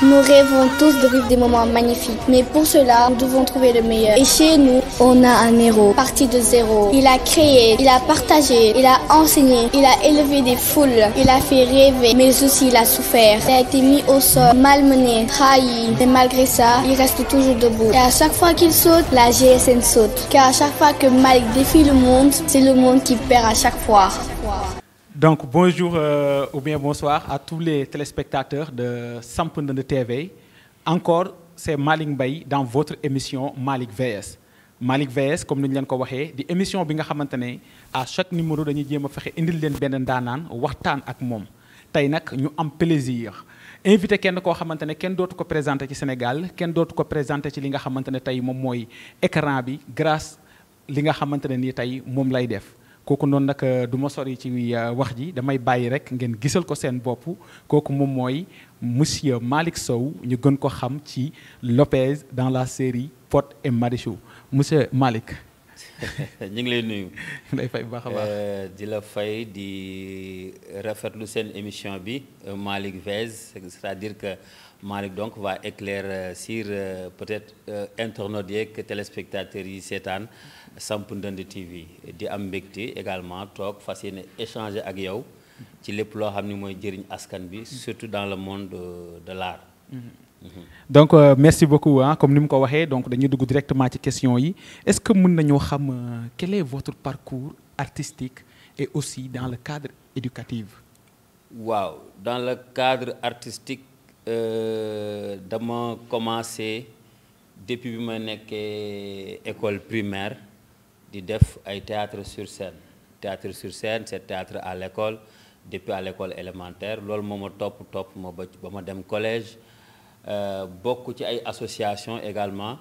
Nous rêvons tous de vivre des moments magnifiques, mais pour cela, nous devons trouver le meilleur. Et chez nous, on a un héros, parti de zéro. Il a créé, il a partagé, il a enseigné, il a élevé des foules, il a fait rêver, mais aussi il a souffert. Il a été mis au sol, malmené, trahi, mais malgré ça, il reste toujours debout. Et à chaque fois qu'il saute, la GSN saute. Car à chaque fois que Malick défie le monde, c'est le monde qui perd à chaque fois. Donc bonjour ou bien bonsoir à tous les téléspectateurs de Samp Ndënd TV. Encore, c'est Malick Mbaye dans votre émission Malick VS. Malick VS comme ni ñu leen ko waxee di émission bi nga xamante ne à chaque numéro dañuy jéem a fexe indil leen benn ndaanaan waxtaan ak moom. Tey nag ñu am plaisir invité kenn koo xamante ne kenn dootu ko présenté ci Sénégal kenn dootu ko présenté ci li nga xamante ne tey moom mooy écran bi grâce li nga xamante ne nii tey moom lay def. kooku noonu nag du ma sori ci wax ji damay bàyyi rek ngeen gisal ko seen bopp kooku moom mooy monsieur Malick Sow ñu gën ko xam ci Lopez dans la série Pod et Marichou monsieur Malick. ñu ngi lay nuyu. lay fay bu baax a baax di la fay di rafetlu seen émission bi Malick VS c'est-à-dire que Malick donc va éclaircir peut-être internautes yeeg téléspectateurs yi seetaan Samp Ndënd TV di am mbégte également toog fas yéene échanger ak yow ci lépp loo xam ni mooy jëriñ askan bi surtout dans le monde de l'art. Donc merci beaucoup comme ni mu ko waxee donc dañuy dugg directement ci question yi est-ce que mën nañoo xam quel est votre parcours artistique et aussi dans le cadre éducatif. waaw dans le cadre artistique dama commencé depuis bi ma nekkee école primaire di def ay théâtre sur scène c'est théâtre à l'école depuis à l'école élémentaire loolu moo ma topp ma ba ma dem collège bokk ci ay association également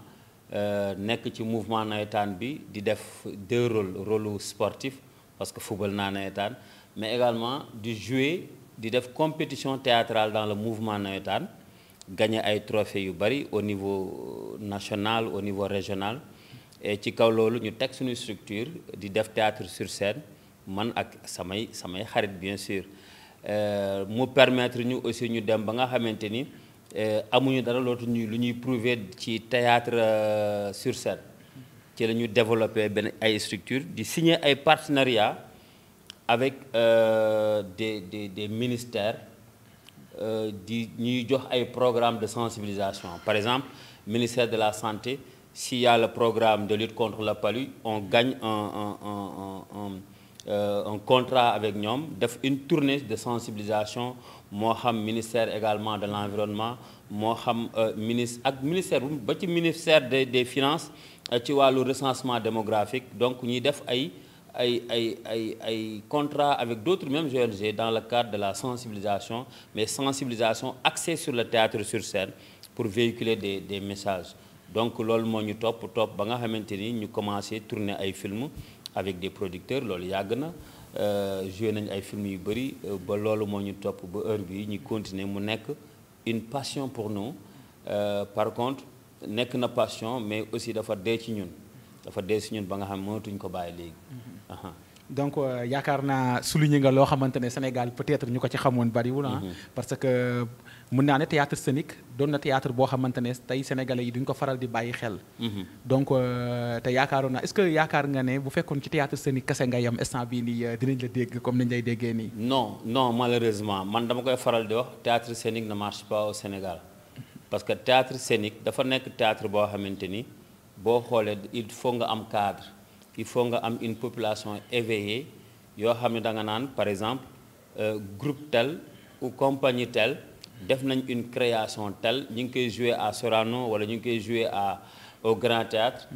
nekk ci mouvement nawetaan bi di def deux rôles sportif parce que football naa nawetaan mais également di jouer di def compétition théâtrale dans le mouvement nawetaan gagné ay trophées yu bari au niveau national au niveau régional et ci kaw loolu ñu teg suñu structure di def théâtre sur scène man ak samay xarit bien sûr mu permettre ñu aussi ñu dem ba nga xamante ni amuñu dara lu ñuy prouver ci théâtre sur scène ci la ñu développé benn ay structure di signer ay partenariat avec des ministères di ñuy jox ay programmes de sensibilisation par exemple ministère de la santé s'il y a le programme de lutte contre le palu on gagne un contrat avec ñoom def une tournée de sensibilisation moo xam ministère également de l'environnement moo xam ministère ba ci ministère des finances ci wàllu recensement démographique donc ñuy def ay contrats avec d'autres mêmes ONG dans le cadre de la sensibilisation mais sensibilisation axée sur le théâtre sur scène pour véhiculer des messages donc loolu moo ñu topp ba nga xamante ni ñu commencé tourner ay films avec des producteurs loolu yàgg na joué nañu ay films yu bëri ba loolu moo ñu topp ba heure bi ñu continuer mu nekk une passion pour nous par contre nekk na passion mais aussi dafa dee ci ñun ba nga xam mënatuñ ko bàyyi léegi. donc yaakaar naa souligné nga loo xamante ne Sénégal peut-être ñu ko ci xamoon bariwul parce que mën naa ne théâtre scénique doon na théâtre boo xamante ne tey sénégalais yi duñ ko faral di bàyyi xel. donc te yaakaaroon naa est-ce que yaakaar nga ne bu fekkoon ci théâtre scénique kese nga yam instant bii nii dinañ la dégg comme nañ lay déggee nii. non malheureusement man dama koy faral di wax théâtre scénique ne marche pas au Sénégal parce que théâtre scénique dafa nekk théâtre boo xamante ni boo xoolee il faut nga am cadre. il faut nga am une population éveillée yoo xam ne da nga naan par exemple groupe tel ou compagnie tel def nañ une création telle ñu ngi koy jouer à Sorano wala ñu ngi koy jouer au Grand Théâtre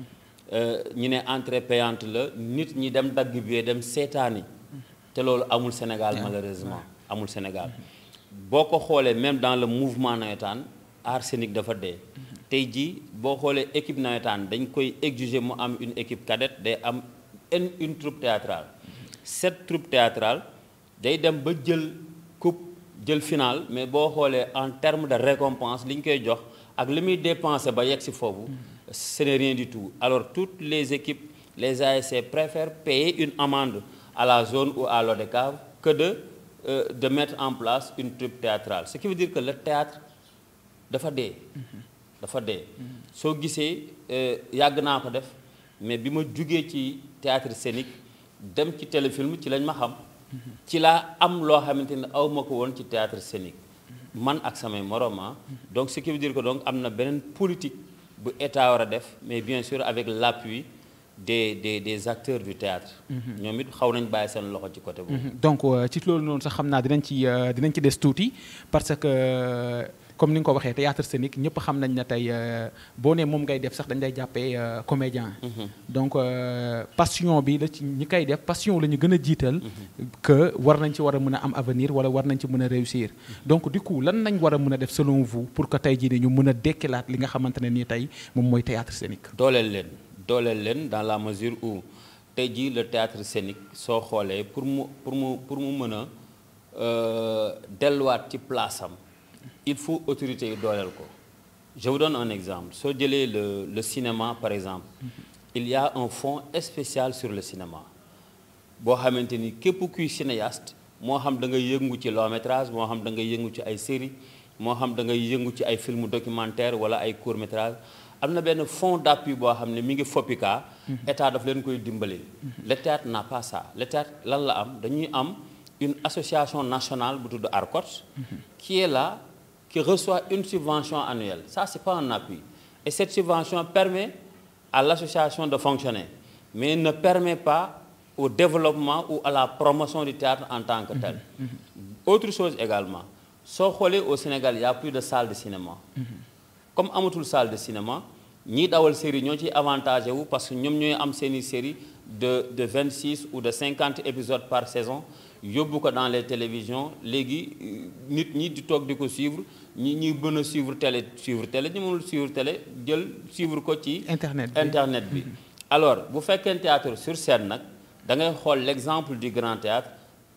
ñu ne entrée payante la nit ñi dem dagg bi dem seetaani te loolu amul Sénégal malheureusement amul Sénégal boo ko xoolee même dans le mouvement nawetaan art scénique dafa dee tey jii boo xoolee équipe nawetaan dañ koy exiger mu am une équipe cadette day am une troupe théâtrale cette troupe théâtrale day dem ba jël coupe jël finale mais boo xoolee en termes de récompense li ñu koy jox ak li muy dépenser ba yegg si foofu ce n'est rien du tout alors toutes les équipes les ASC préfèrent payer une amende à la zone ou à l'ODCAV que de mettre en place une troupe théâtrale ce qui veut dire que le théâtre dafa dee. dafa dee soo gisee yàgg naa ko def mais bi ma jugee ci théâtre scénique dem ci téléfilm ci lañ ma xam. ci laa am loo xamante ne aw ma ko woon ci théâtre scénique. man ak samay morom donc ce qui veut dire que donc am na beneen politique bu état war a def mais bien sûr avec l'appui des acteurs du théâtre. ñoom it xaw nañ bàyyi seen loxo ci côté boobu. donc ci loolu noonu sax xam naa dinañ ci des tuuti parce que comme ni nga ko waxee théâtre scénique ñëpp xam nañ ne tey boo nee moom ngay def sax dañ lay jàppee comédien. donc passion bi la ci ñi koy def passion la ñu gën a jiital. que war nañ ci war a mën a am avenir wala war nañ ci mën a réussir. donc du coup lan nañ war a mën a def selon vous pour que tey jii nii ñu mën a dekkilaat li nga xamante ne nii tey moom mooy théâtre scénique. dooleel leen dans la mesure où tey jii le théâtre scénique soo xoolee pour mu mën a delluwaat ci place am il faut autorité yi dooleel ko. je vous donne un exemple soo jëlee le cinéma par exemple il y a un fonds spécial sur le cinéma boo xamante ni képp kuy cinéaste moo xam da ngay yëngu ci long métrage moo xam da ngay yëngu ci ay série moo xam da ngay yëngu ci ay film documentaire wala ay court métrage am na benn fonds d'appui boo xam ne mi ngi FOPICA état daf leen koy dimbali. le théâtre n'a pas ça le théâtre lan la am dañuy am une association nationale bu tudd ARCOT qui est là qui reçoit une subvention annuelle ça c'est pas un appui et cette subvention permet à l'association de fonctionner mais ne permet pas au développement ou à la promotion du théâtre en tant que tel. Autre chose également soo xoolee au Sénégal il y a plus de salles de cinéma. comme amatul salle de cinéma ñii dawal série ñoo ciy avantagé wu parce que ñoom ñooy am seeni série de 26 ou de 50 épisodes par saison yóbbu ko dans les télévisions léegi nit ñi di toog di ko suivre ñi mën a suivre télé ñu mënul suivre télé jël suivre ko ci internet bi. alors bu fekkee théâtre sur scène nag da ngay xool l'exemple du grand théâtre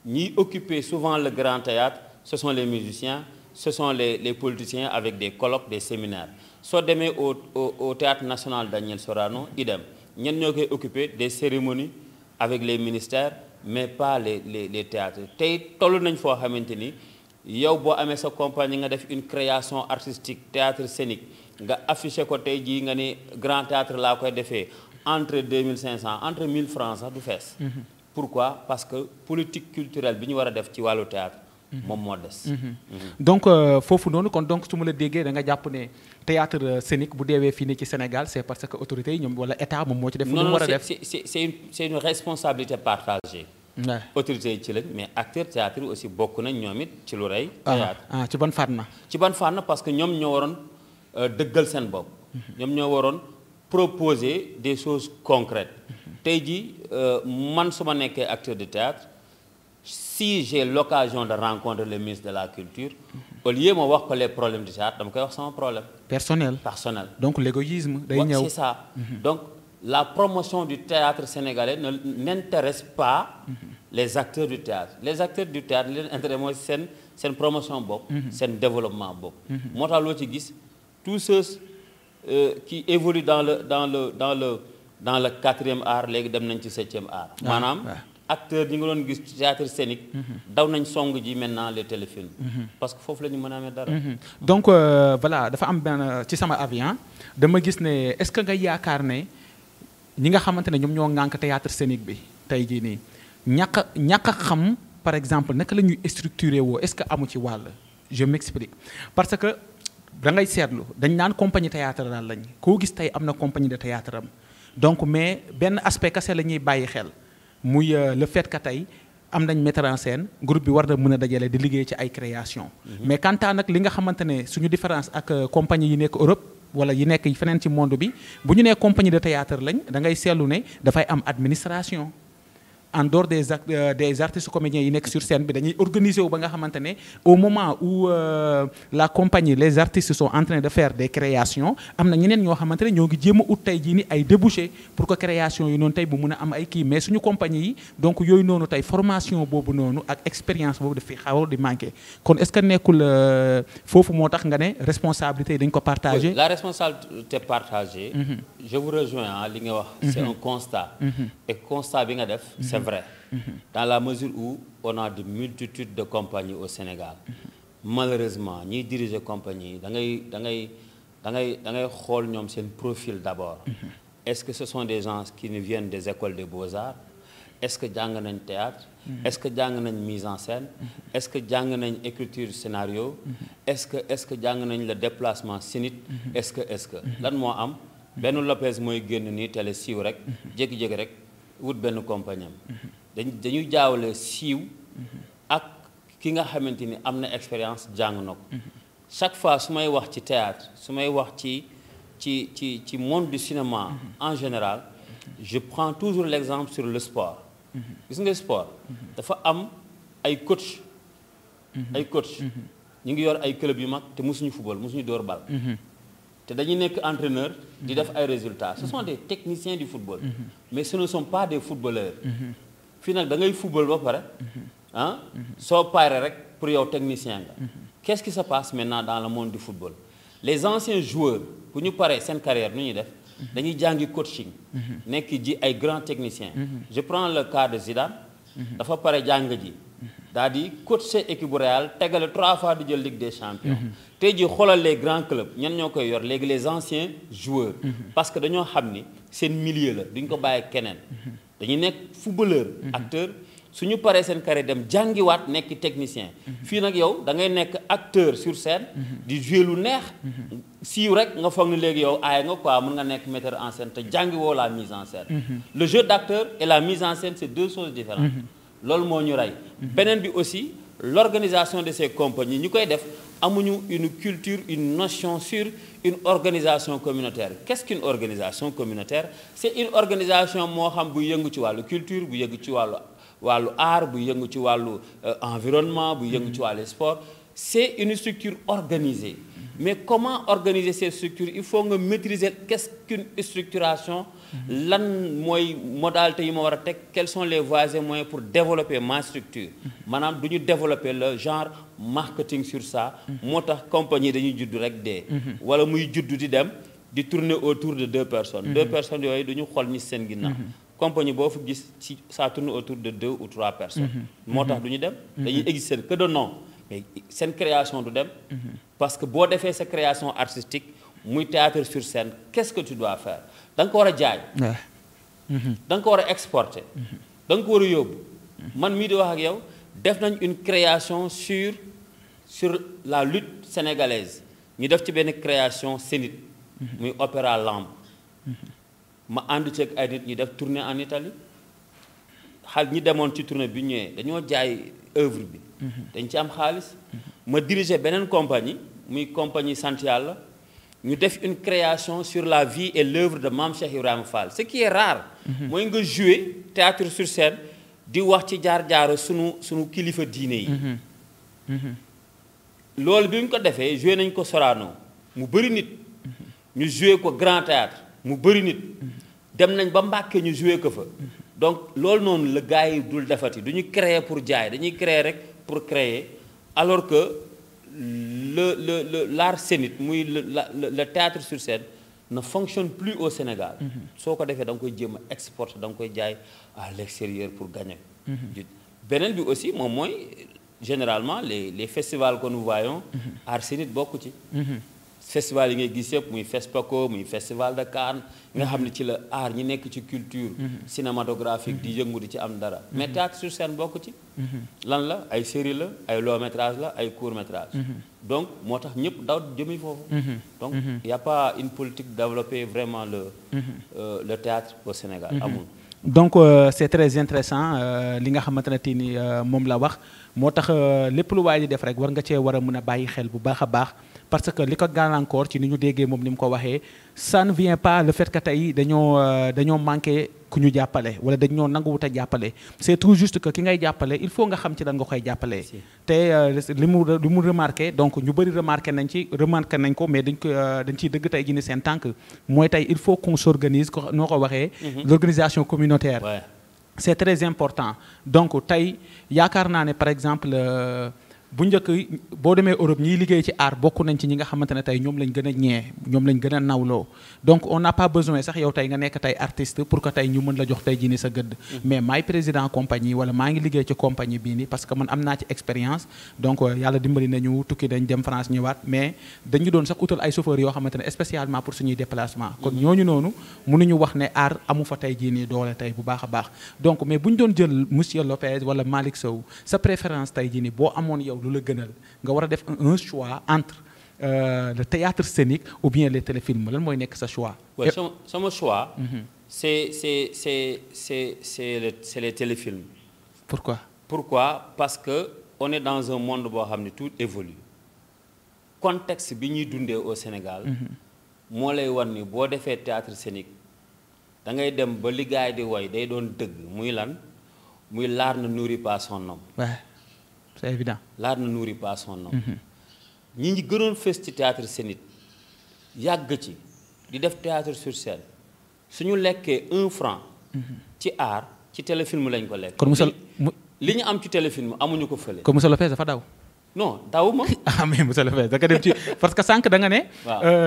ñiy occuper souvent le grand théâtre ce sont les musiciens ce sont les politiciens avec des colloques des séminaires soo demee au théâtre national Daniel Sorano idem ñen ñoo koy occuper des cérémonies avec les ministères mais pas les théâtres tey toll nañ foo xamante ni yow boo amee sa compagnie nga def une création artistique théâtre scénique nga affiché ko tey jii nga ni grand théâtre laa koy defee entre 2500 entre 1000 francs sax du fees. pourquoi parce que politique culturelle bi ñu war a def ci wàllu théâtre moom moo des. donc foofu noonu kon donc su ma la déggee da nga jàpp ne théâtre scénique bu deewee fii nii ci Sénégal c'est parce que autorités yi ñoom wala état moom moo ci def. non war a def c'est une responsabilité partagée. autorités yi ci lañ mais acteurs théâtre yi aussi bokk nañ ñoom it ci lu rëy. théâtre ci ban fànn. ci ban fànn parce que ñoom ñoo waroon dëggal seen bopp. ñoom ñoo waroon proposer des choses concrètes. tey jii man su ma nekkee acteur de théâtre si j'ai l'occasion de rencontrer le ministre de la culture au lieu ma wax ko les problèmes du théâtre dama koy wax sama problème personnel donc l'égoïsme day ñëw c'est ça donc la promotion du théâtre sénégalais n'intéresse pas les acteurs du théâtre li leen intérêt mooy seen promotion bopp seen développement bopp moo tax loo ci gis tous ceux qui évoluent dans le 4e art léegi dem nañ ci 7e art maanaam acteurs ñi nga doon gis théâtre scénique daw nañ song ji maintenant les téléfilms parce que foofu la ñu mën a amee dara donc voilà dafa am benn ci sama avion dama gis ne est-ce que nga yaakaar ne ñi nga xamante ne ñoom ñoo ŋànk théâtre scénique bi tey jii nii ñàkk a xam par exemple naka la ñuy structuré woo est-ce que amu ci wàll je m'explique parce que da ngay seetlu dañ naan compagnie théâtrale lañ koo gis tey am na compagnie de théâtre am donc mais benn aspect kese la ñuy bàyyi xel muy le fait que tey am nañ metteur en scène groupe bi war na mën a dajale di liggéey ci ay création mais quant à nag li nga xamante ne suñu différence ak compagnie yi nekk Europe wala yi nekk feneen ci monde bi bu ñu nee compagnie de théâtre lañ da ngay seetlu ne dafay am administration en dehors des artistes comédiens yi nekk sur scène bi dañuy organiser wu ba nga xamante ne au moment où la compagnie les artistes sont en train de faire des créations am na ñeneen ñoo xamante ne ñoo ngi jéem a ut tey jii ni ay débouchés pour que création yi noonu tey bu mun a am ay kii mais suñu compagnie yi donc yooyu noonu tey formation boobu noonu ak expérience boobu dafay xaw di manqué kon est-ce que nekkul foofu moo tax nga ne responsabilité yi dañ ko partagé. la responsabilité partagée. je vous rejoins li nga wax. c'est un constat. et constat bi nga def. C'est vrai, dans la mesure où on a de multitudes de compagnies au Sénégal. malheureusement ñiy diriger compagnie yi da ngay xool ñoom seen profil d'abord. Est-ce que ce sont des gens qui nous viennent des écoles des beaux-arts? Est-ce que jàng nañ théâtre? Est-ce que jàng nañ mise en scène? Est-ce que jàng nañ écriture scénario? Est-ce que jàng nañ le déplacement scénique? Est-ce que lan moo am benn Lopez mooy génn nii télé siiw rek jékki-jékki rek wut benn compagnie am dañuy jaawale siiw ak ki nga xamante ni am na expérience jàng na ko. Chaque fois su may wax ci théâtre su may wax ci monde du cinéma en général, je prends toujours l'exemple sur le sport. Gis nga sport dafa am ay coach ñu ngi yor ay club yu mag te mosuñu football mosuñu door bal te dañuy nekk entraîneur di def ay résultats. Ce sont des techniciens du football mais ce ne sont pas des footballeurs. Fii nag da ngay football ba pare ah soo paree rek pour yow technicien nga. Qu'est-ce qui se passe maintenant dans le monde du football? Les anciens joueurs bu ñu paree seen carrière nu ñuy def dañuy jàngi coaching nekk ji ay grands techniciens. Je prends le cas de Zidane dafa pare jàng ji daal di coacher équipe bu Real tegale 3 fois di jël Ligue des Champions. tey ji xoolal les grands clubs ñan ñoo koy yor léegi les anciens joueurs parce que dañoo xam ni seen milieu la duñ ko bàyyi keneen dañuy nekk footballeur acteur suñu paree seen carrière dem jàngiwaat nekk technicien. Fii nag yow da ngay nekk acteur sur scène di jouer lu neex siiw rek nga foog ni léegi yow aay nga quoi mën nga nekk metteur en scène te jàngi woo la mise en scène. Le jeu d'acteur et la mise en scène c'est 2 choses différentes. loolu moo ñu rey. beneen bi aussi l'organisation de ces compagnies ñu koy def amuñu une culture une notion sur une organisation communautaire. Qu'est-ce qu'une organisation communautaire? C'est une organisation moo xam bu yëngu ci wàllu culture bu yëngu ci wàllu art bu yëngu ci wàllu environnement bu yëngu ci wàllu sport. C'est une structure organisée. Mais comment organiser ces structures? Il faut nga maîtriser qu'est-ce qu'une structuration, lan mooy modalité yi ma war a teg, quels sont les voies et moyens pour développer ma structure. Maanaam du ñu développer le genre marketing sur ça. moo tax compagnie dañuy judd rek dee. wala muy judd di dem di tourner autour de 2 personnes. 2 personnes yooyu du ñu xool ñi seen ginnaaw. compagnie boo fa gis ci ça tourne autour de 2 ou 3 personnes. moo tax du ñu dem. dañuy exister que de nom. mais seen création du dem. parce que boo defee sa création artistique muy théâtre sur scène qu'est-ce que tu dois faire da nga ko war a jaay. da nga ko war a exporter. da nga ko war a yóbbu. man mii di wax ak yow def nañ une création sur la lutte sénégalaise ñu def ci benn création scénique. muy opéra lambe. ma ànd ceeg ay nit ñu def tournée en Italie xal ñi demoon ci tournée bi ñëwee dañoo jaay œuvre bi. dañ ci am xaalis. ma diriger beneen compagnie muy compagnie sant yàlla ñu def une création sur la vie et l'œuvre de Mame Cheikh Ibrahima Fall. Ce qui est rare. mooy nga jouer théâtre sur scène di wax ci jaar-jaaru sunu kilifa diine yi. loolu bi ñu ko defee joué nañ ko Sorano mu bëri nit. ñu joué ko Grand Théâtre mu bëri nit. dem nañ ba Mbàkke ñu joué ko fa. donc loolu noonu la gars yi dul defati du ñu créer pour jaay dañuy créer rek pour créer alors que l'art scénique muy le théâtre sur scène ne fonctionne plus au Sénégal. soo ko defee da nga koy jéem a exporter da nga koy jaay à l'extérieur pour gagner. beneen bi aussi moom mooy généralement les festivals que nous voyons. art scénique bokku ci. festival yi ngay gis yëpp muy FESPACO muy festival de Cannes nga xam ne ci la art ñi nekk ci culture cinématographique di yëngu di ci am dara mais théâtre sur scène bokk ci lan la ay série la ay long métrage la ay court métrage donc moo tax ñëpp daw jëmi foofu donc y a pas une politique de développer vraiment le théâtre au Sénégal amul donc c'est très intéressant li nga xamante ne ni moom la wax moo tax lépp lu waay di def rek war nga cee war a mën a bàyyi xel bu baax a baax parce que li ko gàllankoor ci ni ñu déggee moom ni mu ko waxee ça ne vient pas le fait que tey dañoo manqué ku ñu jàppale wala dañoo nanguwut a jàppale c'est tout juste que ki ngay jàppale il faut nga xam ci lan nga koy jàppale te li mu remarqué donc ñu bëri remarqué nañ ko mais dañ ciy dëgg tey ji ni seen tànk mooy tey il faut qu'on s'organise noo ko waxee l'organisation communautaire c'est très important donc tey yaakaar naa ne par exemple bu njëkk boo demee Europe ñiy liggéey ci art bokk nañ ci ñi nga xamante ne tey ñoom lañ gën a ñee ñoom lañ gën a nawloo donc on n'a pas besoin sax yow tey nga nekk tey artiste pour que tey ñu mën la jox tey jii ni sa gëdd mais maay président compagnie wala maa ngi liggéey ci compagnie bii nii parce que man am naa ci expérience donc yàlla dimbali nañu tukki dañ dem France ñëwaat mais dañu doon sax utal ay chauffeurs yoo xamante ne spécialement pour suñuy déplacement kon ñooñu noonu mënuñu wax ne art amu fa tey jii nii doole tey bu baax a baax donc mais bu ñu doon jël monsieur Lopez wala Malick Sow sa préférence tey jii nii boo amoon yow lu la gënal nga war a def un choix entre le théâtre scénique ou bien les téléfilms lan mooy nekk sa choix. Ouais, sama choix. c'est les téléfilms. Pourquoi? Parce que on est dans un monde boo xam ne tout évolue. Contexte bi ñuy dundee au Sénégal. moo lay wan ni boo defee théâtre scénique da ngay dem ba li gaay di woy day doon dëgg muy lan muy l'art ne nourrit pas son homme. Ouais, c'est évident. L'art ne nourrit pas son homme. ñi gënoon fës ci théâtre scénique yàgg ci di def théâtre sur scène suñu lekkee 1 franc. ci art ci téléfilm lañ ko lekk. kon li ñu am ci téléfilm amuñu ko fële. kon monsieur Lopez dafa daw. non dawuma. ah mais monsieur Lopez da nga dem ci parce que sànq da nga ne.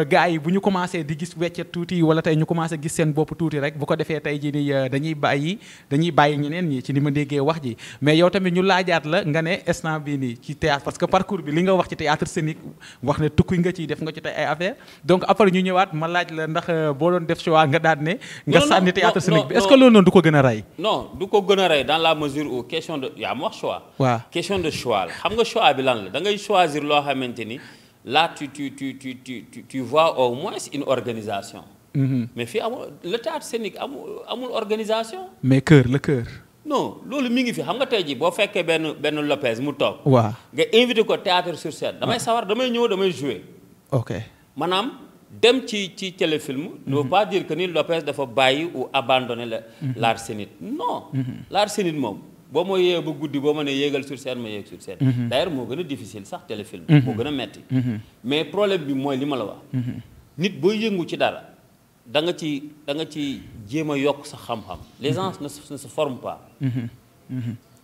gars yi bu ñu commencé di gis weccet tuuti wala tey ñu commencé gis seen bopp tuuti rek bu ko defee tey jii nii dañuy bàyyi ñeneen ñi ci ni ma déggee wax ji mais yow tamit ñu laajaat la nga ne instant bii nii ci théâtre parce que parcours bi li nga wax ci théâtre scénique wax ne tukki nga ci def nga ci tey ay affaire donc après ñu ñëwaat ma laaj la ndax boo doon def choix nga daal ne. nga sànni théâtre scénique bi est-ce que loolu noonu du ko gën a rey. non du ko gën a rey dans la mesure où question de yaa ma wax choix. waaw question de choix la xam nga choix bi lan la da ngay choisir loo xamante ni là tu vois au moins une organisation. mais fii amul le théâtre scénique amul organisation. mais le cœur. non loolu mi ngi fi xam nga tey jii boo fekkee benn Lopez mu toog. waaw nga invité ko théâtre sur scène. damay sawar damay ñëw damay jouer. ok maanaam dem ci téléfilm. ne veut pas dire que ni Lopez dafa bàyyi ou abandonner l'art scénique non. l'art scénique moom. boo ma yéegee ba guddi boo ma ne yéegal sur scène ma yéeg sur scène. d'ailleurs moo gën a difficile sax téléfilm. moo gën a metti. mais problème bi mooy li ma la wax. nit booy yëngu ci dara da nga ci jéem a yokk sa xam-xam. les gens ne se forment pas.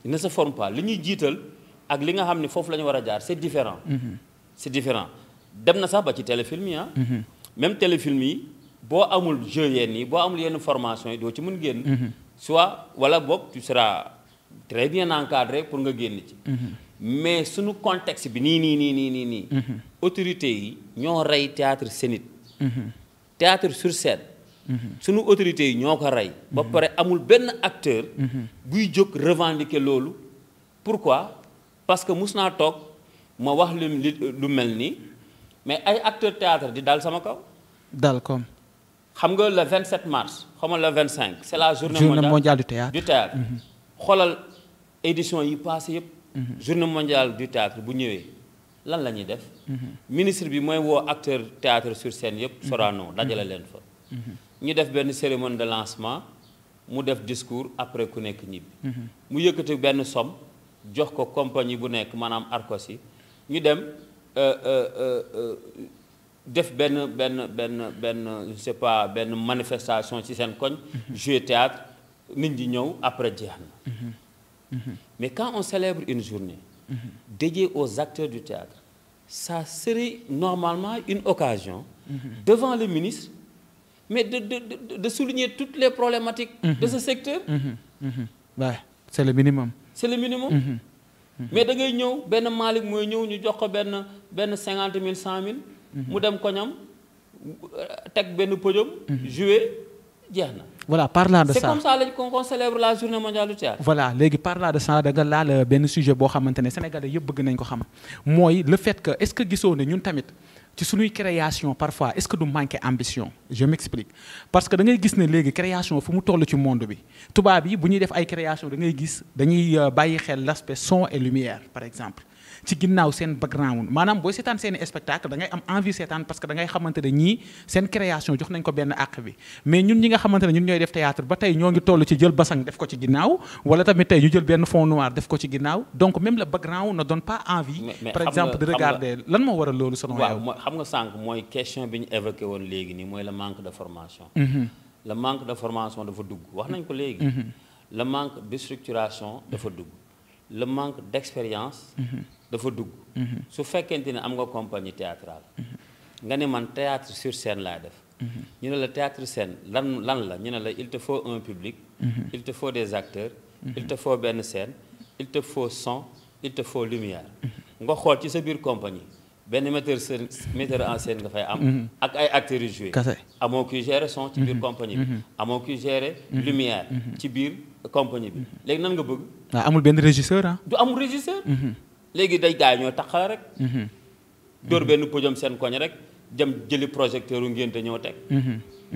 ne se forment pas li ñuy jiital ak li nga xam ne foofu la ñu war a jaar c'est différent. c'est différent dem na sax ba ci téléfilm yi ah. même téléfilm yi boo amul jeu yenn yi boo amul yenn formation yi doo ci mën génn. soit wala boog tu seras très bien encadré pour nga génn ci. mais suñu contexte bi nii. autorités yi ñoo rey théâtre scénique. théâtre sur scène. suñu autorités yi ñoo ko rey. ba pare amul benn acteur. buy jóg revendiquer loolu. pourquoi parce que mus naa toog ma wax lu mel nii mais ay acteurs théâtre di dal sama kaw. dal comme. xam nga le 27 mars xam nga le 25. c'est la journée mondiale du théâtre. xoolal édition yi passé yëpp. journée mondiale du théâtre bu ñëwee lan la ñuy def. ministre bi mooy woo acteur théâtre sur scène yëpp Sorano dajale leen fa. ñu def benn cérémonie de lancement mu def discours après ku nekk ñibbi. mu yëkkati benn somme jox ko compagnie bu nekk maanaam Arcos yi ñu dem def benn je sais pas benn manifestation ci seen koñ. jouer théâtre nit ñi ñëw après jeex na. mais quand on célèbre une journée. dédiée aux acteurs du théâtre ça serait normalement une occasion. devant le ministre mais de souligner toutes les problématiques. de ce secteur. Ouais, c'est le minimum. c'est le minimum. mais da ngay ñëw benn Malick mooy ñëw ñu jox ko benn 50 000 100 000. mu dem koñam teg benn podium. jouer jeex na. voilà parlant de ça c'est comme ça qu'on célèbre la journée mondiale du théâtre. voilà léegi parlant de ça da nga laal benn sujet boo xamante ne Sénégalais yëpp bëgg nañ ko xam mooy le fait que est-ce que gisoo ne ñun tamit ci suñuy création parfois est-ce que du manquer ambition je m'explique parce que da ngay gis ne léegi création fu mu toll ci monde bi tubaab yi bu ñuy def ay création da ngay gis dañuy bàyyi xel l'aspect son et lumière par exemple ci ginnaaw seen background maanaam booy seetaan seen spectacle da ngay am envie seetaan parce que da ngay xamante ne ñii seen création jox nañ ko benn àq bi mais ñun ñi nga xamante ne ñun ñooy def théâtre ba tey ñoo ngi toll ci jël basang def ko ci ginnaaw wala tamit tey ñu jël benn fond noir def ko ci ginnaaw donc même le background ne donne pas envie par exemple de regarder lan moo waral loolu selon yow. waaw xam nga sànq mooy question bi ñu évoqué woon léegi nii mooy le manque de formation. le manque de formation dafa dugg wax nañ ko léegi. le manque de structuration dafa dugg. le manque d'expérience dafa dugg. su fekkente ne am nga compagnie théâtrale. nga ne man théâtre sur scène laa def. ñu ne la théâtre scène lan la ñu ne la il te faut un public. il te faut des acteurs. il te faut benn scène. il te faut son il te faut lumière. nga xool ci sa biir compagnie benn metteur en scène nga fay am. ak ay acteurs yu joué. amoo kuy gérer son ci biir compagnie bi. amoo kuy gérer lumière. ci biir compagnie bi léegi nan nga bëgg. waaw amul benn régisseur ah. du amul régisseur. léegi day gars yi ñoo taxal rek. dóor benn podium seen koñ rek dem jëli projecteur u ngénte ñëw teg.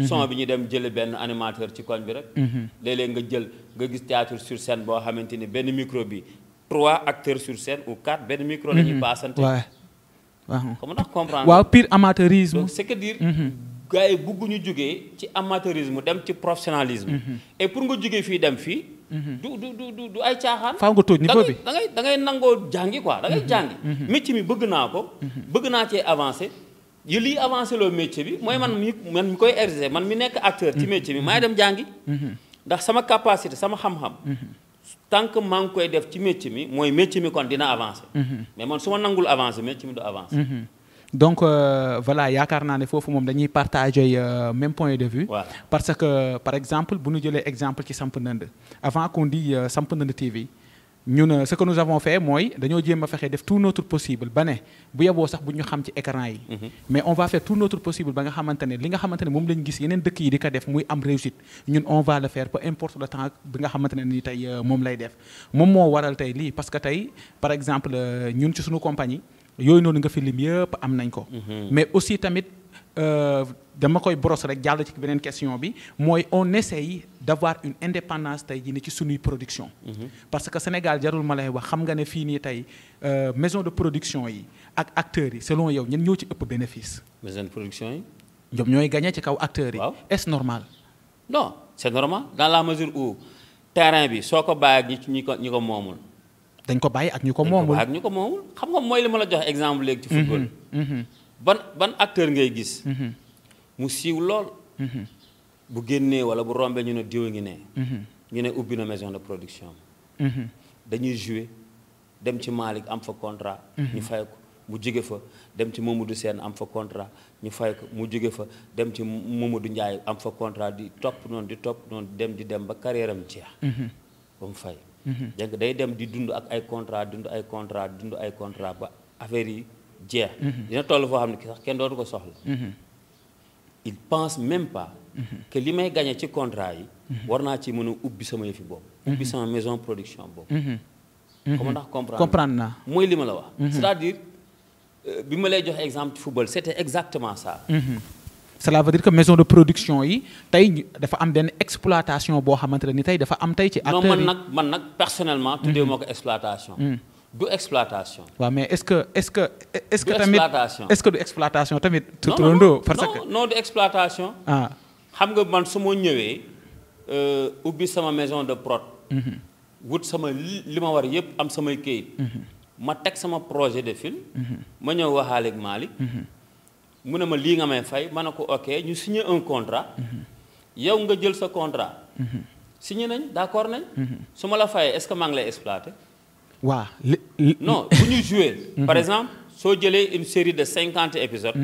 son bi ñu dem jëli benn animateur ci koñ bi rek. léeg-léeg nga gis théâtre sur scène boo xamante ni benn micro bi 3 acteurs sur scène ou 4 benn micro la ñuy paasante. waaw comme ndax comprendre. waaw pire amateurisme. donc c'est que dire. gars yi bëgguñu jógee ci amateurisme dem ci professionnalisme. et pour nga jógee fii dem fii. du ay caaxaan. faaw nga tóoj niveau bi da ngay nangoo jàngi quoi da ngay jàngi. métier mi bëgg naa ko. bëgg naa cee avancé. yi liy avancé loo métier bi mooy man mi koy exercer man mi nekk acteur ci métier bi maay dem jàngi. ndax sama capacité sama xam-xam. tant que maa ngi koy def ci métier mi mooy métier mi kon dina avancé. mais man su ma nangul avancé métier mi du avancé. donc voilà yaakaar naa ne foofu moom dañuy partager même point de vue. Voilà. Parce que par exemple bu ñu jëlee exemple ci Samp Ndënd avant qu'on dit Samp Ndënd TV ñun ce que nous avons fait mooy dañoo jéem a fexe def tout notre possible ba ne bu yeboo sax bu ñu xam ci écran yi. mais on va faire tout notre possible ba nga xamante ne li nga xamante ne moom lañu gis yeneen dëkk yi di ko def muy am réussite ñun on va le faire peu importe le temps bi nga xamante ne ni tey moom lay def moom moo waral tey lii parce que tey par exemple ñun ci suñu compagnie. yooyu noonu nga fi lim yëpp am nañ ko. mais aussi tamit dama koy brosse rek jàll ci beneen question bi mooy on essaye d'avoir une indépendance tey jii ni ci suñuy production. parce que Sénégal jarul ma lay wax xam nga ne fii nii tey maison de production yi ak acteurs yi selon yow ñen ñoo ci ëpp bénéfice. maison de production yi. ñoom ñooy gagné ci kaw acteurs yi. waaw est-ce normal. non c'est normal dans la mesure où terrain bi soo ko bàyyi ak ñi ko moomul. dañ ko bàyyi ak ñu ko moomul ak ñu ko moomul xam nga mooy li ma la jox exemple léegi ci football. ban acteur ngay gis. mu siiw lool. bu génnee wala bu rombee ñu ne diw ngi ne. ñu ne ubbi na maison de production. dañuy jouer dem ci Malick am fa contrat. ñu fay ko mu jóge fa dem ci Mamadou Sène am fa contrat ñu fay ko mu jóge fa dem ci Mamadou Ndiaye am fa contrat di topp noonu dem di dem ba carrière am jeex. ba mu fay. donc day dem di dund ak ay contrat ba affaire yi jeex. dina toll foo xam ne sax kenn dootu ko soxla. il pense même pas. que li may gagné ci contrat yi. war naa ci mën a ubbi sama yëfi boobu. ubbi sama maison production boobu. comme ndax comprendre naa. mooy li ma la wax. c'est-à-dire bi ma lay jox exemple ci football c'était exactement ça. cela veut dire que maison de production yi tey dafa am benn exploitation boo xamante ne ni tey dafa am tey ci acteurs yi. non man nag personnellement. tuddee moo ko exploitation. du exploitation. waaw mais est-ce que tamit exploitation. est-ce que du exploitation tamit. non parce que non du exploitation. xam nga man su ma ñëwee ubbi sama maison de prod. wut sama li ma war yépp am samay këyit. ma teg sama projet de film. ma ñëw waxaale ak Malick. mu ne ma lii nga may fay ma ne ko ok ñu signé un contrat. yow nga jël sa contrat. signé nañ d'accord nañ. su ma la fayee est-ce que maa ngi lay exploiter. waaw non bu ñu jouer. par exemple soo jëlee une série de 50 épisodes.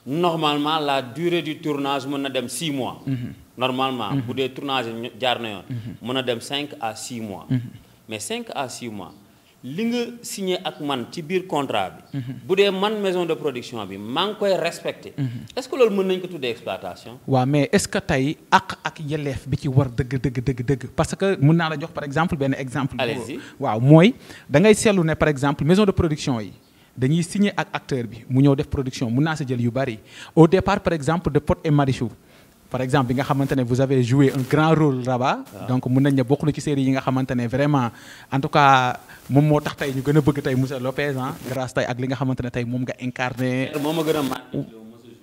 normalement la durée du tournage mën na dem 6 mois. normalement bu dee tournage jaar na yoon. mën na dem 5 à 6 mois. mais 5 à 6 mois. li nga signé ak man ci biir contrat bi. bu dee man maison de production bi maa ngi koy respecté. est-ce que loolu mën nañ ko tuddee exploitation. waaw mais est-ce que tey ak yelleef bi ci war dëgg parce que mën naa la jox par exemple benn exemple. allez-y waaw mooy da ngay seetlu ne par exemple maison de production yi dañuy signé ak acteur bi mu ñëw def production mën naa sa jël yu bari au départ par exemple de Pod et Marichou. par exemple bi nga xamante ne vous avez joué un grand rôle là-bas. donc mën nañ ne bokk na ci série yi nga xamante ne vraiment en tout cas moom moo tax tey ñu gën a bëgg tey Moussa Lopez grâce tey ak li nga xamante ne tey moom nga incarné. moom a gën a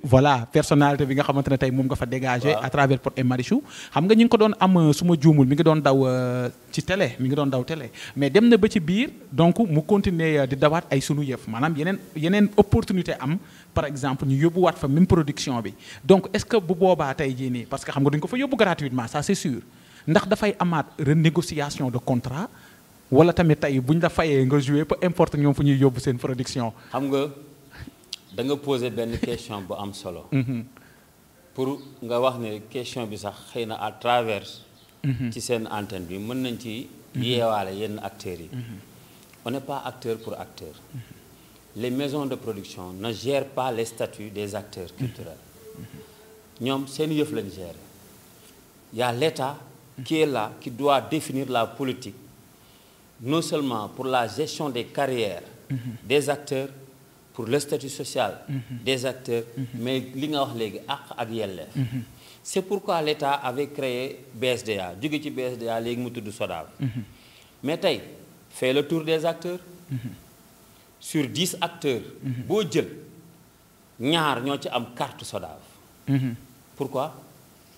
voilà personnalité bi nga xamante ne tey moom nga fa dégagé. à travers Pod et Marichou. xam nga ñu ngi ko doon am su ma juumul mi ngi doon daw ci télé mi ngi doon daw télé mais dem na ba ci biir donc mu continuer di dawaat ay sunu yëf maanaam yeneen opportunité am. par exemple ñu yóbbuwaat fa même production bi donc est-ce que bu boobaa tey jii nii parce que xam nga duñ ko fa yóbbu gratuitement ça c'est sûr ndax dafay amaat renégociation de contrat wala tamit tey buñ la fayee nga jouer peu importe ñoom fu ñuy yóbbu seen production. xam nga da nga poser benn question bu am solo. pour nga wax ne question bi sax xëy na à travers. ci seen antenne bi mën nañ ci yeewaale yenn acteurs yi. on n'est pas acteur pour acteur. Les maisons de production ne gèrent pas les statuts des acteurs culturels. ñoom seen yëf lañ gérer. Il y a l'État qui est là, qui doit définir la politique, non seulement pour la gestion des carrières des acteurs, pour le statut social des acteurs, mais li nga wax léegi àq ak yelleef. C'est pourquoi l'État avait créé BSDA jóge ci BSDA léegi mu tudd SODAV. mais tey fait le tour des acteurs. Sur 10 acteurs boo jël ñaar ñoo ci am carte SODAV. Pourquoi?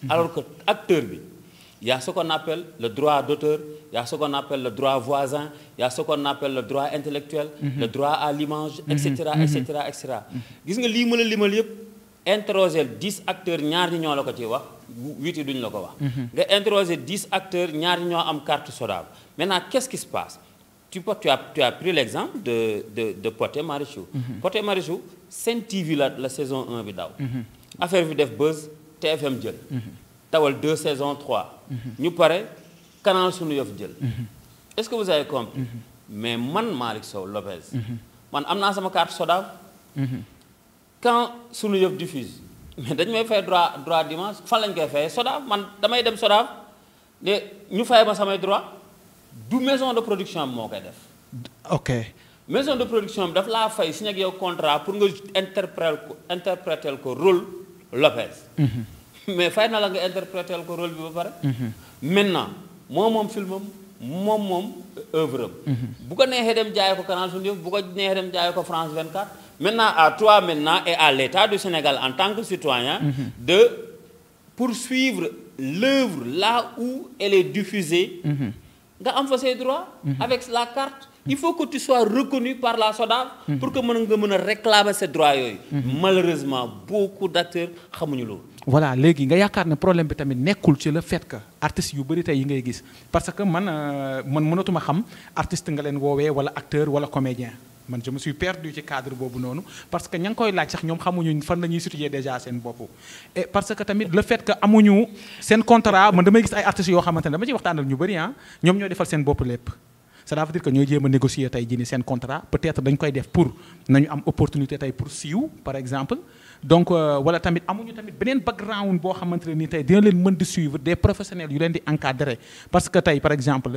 Alors que acteur bi il y a ce qu'on appelle le droit d'auteur, il y a ce qu'on appelle le droit voisin, il y a ce qu'on appelle le droit intellectuel, le droit à l'image, etc., etc., etc. Gis nga lii ma la limal yëpp interroger 10 acteurs ñaar ñi ñoo la ko ci wax 8 yi duñu la ko wax. nga interroger 10 acteurs ñaar ñi ñoo am carte SODAV. Maintenant qu'est-ce qui se passe? Tu as pris l'exemple de Pod et Marichou. Pod et Marichou Sen TV la saison 1 bi daw. affaire bi def buzz TFM jël. tawal 2 saisons 3. ñu pare canal sunu yëf jël. est-ce que vous avez compris? mais man Malick Sow Lopez. man am naa sama carte SODAV. quand sunu yëf diffuse mais dañu may fay droit d'image fan lañ koy fayee SODAV man damay dem SODAV de ñu fay ma samay droit du maison de production bi moo koy def. ok maison de production bi daf laa fay signé ak yow contrat pour nga interpréter ko rôle Lopez. mais fay na la nga interpréter ko rôle bi ba pare. maintenant moom filmam moom œuvre am. bu ko neexee dem jaay ko Canal Sunu Yëf bu ko neexee dem jaay ko France 24. maintenant à toi maintenant et à l'État du Sénégal en tant que citoyen. de poursuivre l'œuvre là où elle est diffusée. nga am fa ses droits. avec la carte. il faut que tu sois reconnu par la SODAV. pour que nga mën a réclamer ces droits yooyu. malheureusement beaucoup d'acteurs xamuñu loolu. voilà léegi nga yaakaar ne problème bi tamit nekkul ci le fait que artistes yu bëri tey yi ngay gis parce que man mënatuma xam artiste nga leen woowee wala acteur wala comédien man je me suis perdu ci cadre boobu noonu parce que ña ngi koy laaj sax ñoom xamuñu fan la ñuy situer déjà seen bopp. et parce que tamit le fait que amuñu seen contrat man damay gis ay artistes yoo xamante ne dama ciy waxtaanal ñu bëri ñoom ñoo defal seen bopp lépp. ça veut dire que ñooy jéem a négocier tey jii ni seen contrat peut-être dañ koy def pour nañu am opportunité tey pour siiw par exemple donc wala tamit amuñu tamit beneen background boo xamante ne nii tey dina leen mën di suivre des professionnels yu leen di encadrer parce que tey par exemple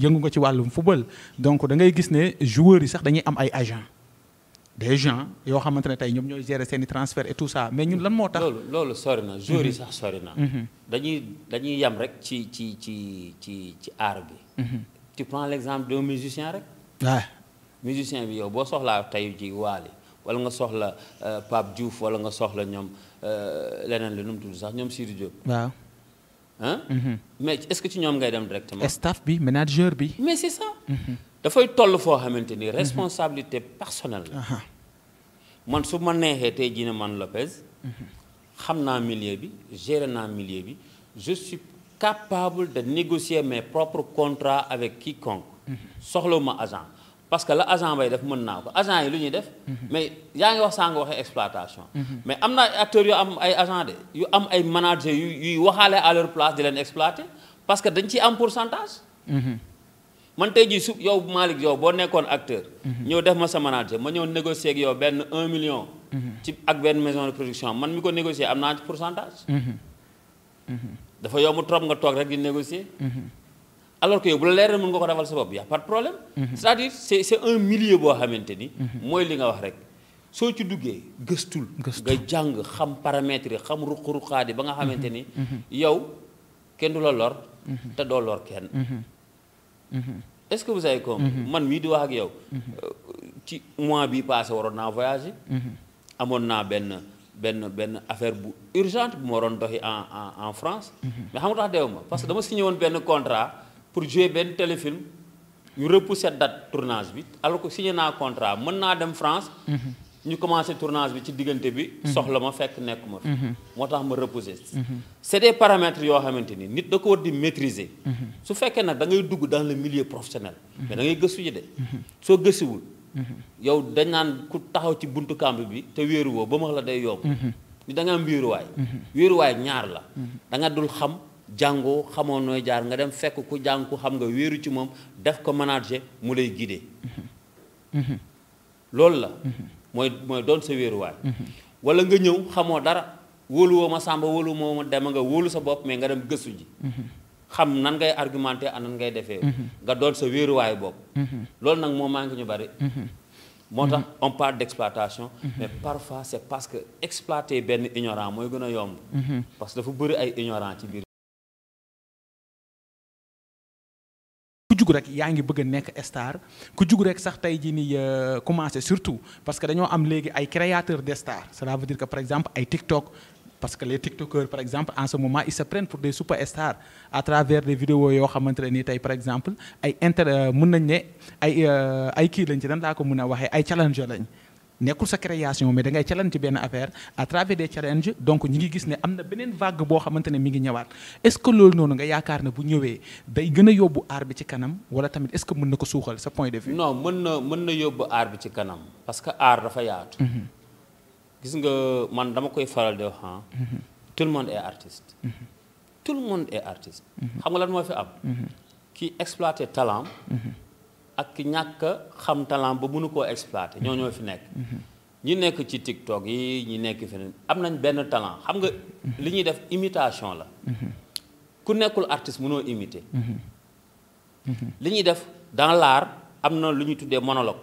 yëngu nga ci wàllum football donc da ngay gis ne joueurs yi sax dañuy am ay agents des gens yoo xamante ne tey ñoom ñooy gérer seen i transfert et tout ça mais ñun lan moo tax. loolu sori na joueurs yi sax sori na. dañuy yem rek ci art bi. tu prends l'exemple d'un musicien rek. waaw musicien bi yow boo soxlaa tey ji Waly wala nga soxla Pape Diouf wala nga soxla ñoom leneen li nu mu tudd sax ñoom Sidi Diop. waaw. mais est-ce que ci ñoom ngay dem directement. staff bi manager bi. mais c'est ça. dafay toll foo xamante ni responsabilité personnelle la. man su ma neexee tey jii ne man Lopez. xam naa milieu bi gérer naa milieu bi je suis capable de négocier mes propres contrats avec quiconque. soxlawuma agent parce que la agent bay def mën naa ko agent yi lu ñuy def. mais yaa ngi wax saa nga waxee exploitation. mais am na ay acteurs yu am ay agent de yu am ay managers yuy waxaale à leur place di leen exploiter parce que dañ ciy am pourcentage. man tey jii yow Malick yow boo nekkoon acteur. ñëw def ma sa manager ma ñëw négocier ak yow benn 1 million. ci ak benn maison de production man mi ko négocier am naa ci pourcentage. dafa yomb trop nga toog rek di négocier. alors que yow bu la leer mën nga ko defal sa bopp y a pas de problème. c'est-à-dire c'est un milieu boo xamante ni. mooy li nga wax rek soo ci duggee gëstul. nga jàng xam paramètres yi xam ruq-ruqaat yi ba nga xamante ni. yow kenn du la lor. te doo lor kenn. est-ce que vous avez compris. man mii di wax ak yow. ci mois bii passé waroon naa voyager. amoon naa benn affaire bu urgente bu ma waroon doxi en France. mais xam nga tax deewu ma parce que dama signé woon benn contrat pour jouer benn téléfilm ñu repousser date tournage bi alors que signé naa contrat mën naa dem France. ñu commencé tournage bi ci diggante bi soxla ma fekk nekkuma fi moo tax ma repousser c'est des paramètres yoo xamante ni nit da ko war di maîtriser su fekkee nag da ngay dugg dans le milieu professionnel mais da ngay gëstu ji de soo gëstuwul yow dañ naan ku taxaw ci buntu kàmb bi te wéeru woo ba ma la day yomb ni da nga am wéeruwaay ñaar la da nga dul xam jàngoo xamoo nooy jaar nga dem fekk ku jàng ku xam nga wéeru ci moom def ko manager mu lay guider loolu la mooy doon sa wéeruwaay wala nga ñëw xamoo dara wóoluwoo ma sàmba wóoluwoo ma dem nga wóolu sa bopp mais nga dem gëstu ji xam nan ngay argumenter ak nan ngay defee nga doon sa wéeruwaay bopp loolu nag moo manqué ñu bari moo tax on parle d'exploitation mais parfois c'est parce que exploiter benn ignorant mooy gën a yomb parce que dafa bëri ay ignorant ci biir ku jug rek yaa ngi bëgg a nekk star ku jug rek sax tey jii nii commencé surtout parce que dañoo am léegi ay créateurs de stars cela veut dire que par exemple ay TikTok parce que les tiktokers par exemple en ce moment ils se prennent pour des superstars à travers des vidéos yoo xamante ne nii tey par exemple ay mën nañ ne ay kii lañ ci dan laa ko mën a waxee ay challenge lañ nekkul sa création mais da ngay challenge ci benn affaire à travers des challenges donc ñi ngi gis ne am na beneen vague boo xamante ne mi ngi ñëwaat est-ce que loolu noonu nga yaakaar ne bu ñëwee day gën a yóbbu aar bi ci kanam wala tamit est-ce que mën na ko suuxal sa point de vue. non mën na yóbbu aar bi ci kanam parce que aar dafa yaatu. gis nga man dama koy faral di wax tout le monde est artiste. tout le monde est artiste. xam nga lan moo fi am. ki exploiter talent. ak ki ñàkk xam talent ba mënu koo exploiter ñoo fi nekk. ñi nekk ci TikTok yi ñi nekk feneen am nañ benn talent xam nga li ñuy def imitation la. ku nekkul artiste mënoo imiter. li ñuy def dans l'art am na lu ñuy tuddee monologue.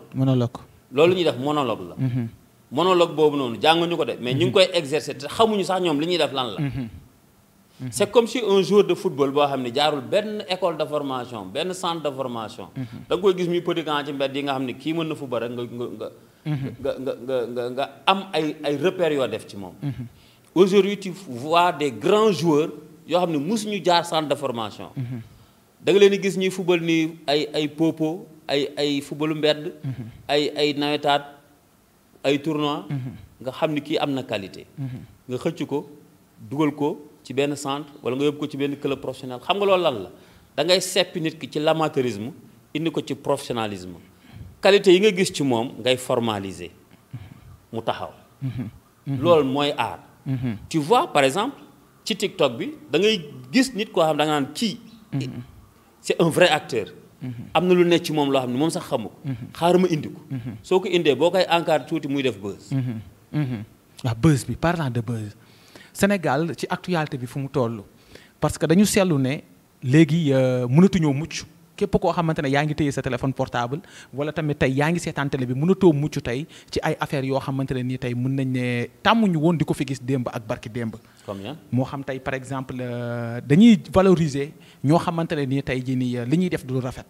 loolu ñuy def monologue la. monologue boobu noonu jànguñu ko de mais ñu ngi koy exercer te xamuñu sax ñoom li ñuy def lan la. c'est comme si un joueur de football boo xam ne jaarul benn école de formation benn centre de formation. da nga koy gis muy petit camp ci mbedd yi nga xam ne kii mën na football rek nga am ay repères yoo def ci moom. aujourd'hui tu vois des grands joueurs yoo xam ne mosuñu jaar centre de formation. da nga leen di gis ñuy football nii ay popo ay footballu mbedd. ay nawetaat ay tournois. nga xam ni kii am na qualité. nga xëcc ko dugal ko ci benn centre wala nga yóbbu ko ci benn club professionnel xam nga loolu lan la da ngay seppi nit ki ci l'amateurisme indi ko ci professionnalisme qualité yi nga gis ci moom ngay formaliser mu taxaw. loolu mooy art. tu vois par exemple ci TikTok bi da ngay gis nit koo xam da nga naan kii. c'est un vrai acteur. am na lu nekk ci moom loo xam ne moom sax xamu ko. xaaral ma indi ko. soo ko indee boo koy encadré tuuti muy def buzz. waaw buzz bi parlant de buzz. Sénégal ci actualité bi fu mu toll parce que dañu seetlu ne léegi mënatuñoo mucc képp koo xamante ne yaa ngi téye sa téléphone portable wala tamit tey yaa ngi seetaan télé bi mënatoo mucc tey ci ay affaires yoo xamante ne nii tey mën nañ ne tàmmuñu woon di ko fi gis démb ak barki démb. comme moo xam tey par exemple dañuy valoriser ñoo xamante ne nii tey jii nii li ñuy def du rafet.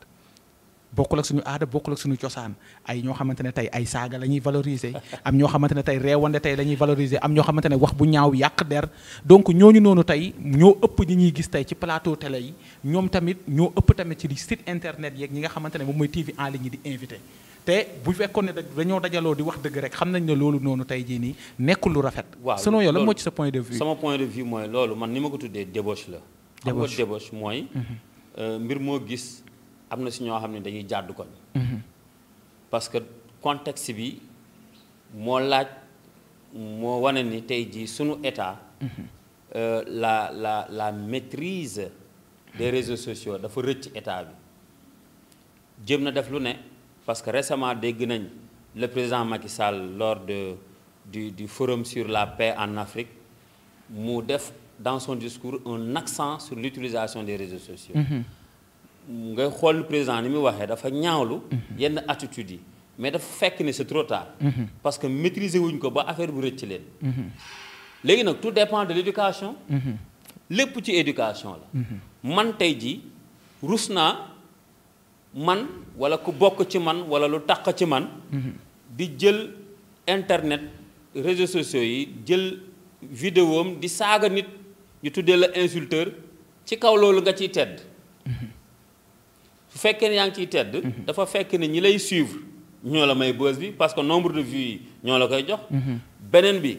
bokkul ak suñu aada bokkul ak suñu cosaan ay ñoo xamante ne tey ay saaga la ñuy valoriser am ñoo xamante ne tey reewande tey la ñuy valoriser am ñoo xamante ne wax bu ñaaw yàq der donc ñooñu noonu tey ñoo ëpp ñi ñuy gis tey ci plateau télé yi ñoom tamit ñoo ëpp tamit ci site internet yeeg ñi nga xamante ne moom mooy TV en ligne yi di invité te bu fekkoon ne dañoo dajaloo di wax dëgg rek xam nañ ne loolu noonu tey jii nii nekkul lu rafet. waaw selon yow lan moo ci sa point de vue. sama point de vue mooy loolu man ni ma ko tuddee débauche la. xam nga débauche mooy. mbir moo gis. am na si ñoo xam ne dañuy jàddu koñ parce que contexte bi moo laaj moo wane ni tey jii sunu état la maîtrise des réseaux sociaux dafa rëcc état bi jëm na def lu ne parce que récemment dégg nañ le président Macky Sall lors du forum sur la paix en Afrique mu def dans son discours un accent sur l'utilisation des réseaux sociaux. ngay xool président ni muy waxee dafa ñaawlu yenn attitudes yi mais dafa fekk ni c'est trop tard. parce que maîtriser wuñ ko ba affaire bu rëcc leen. léegi nag tout dépend de l'éducation. lépp ci éducation la. man tey jii rus naa man wala ku bokk ci man wala lu taq ci man. di jël internet réseaux sociaux yi jël vidéo am di saaga nit ñu tuddee la insulteur ci kaw loolu nga ciy tedd. su fekkee ne yaa ngi ciy tedd dafa fekk ne ñi lay suivre ñoo la may buzz bi parce que nombre de vues yi ñoo la koy jox. beneen bi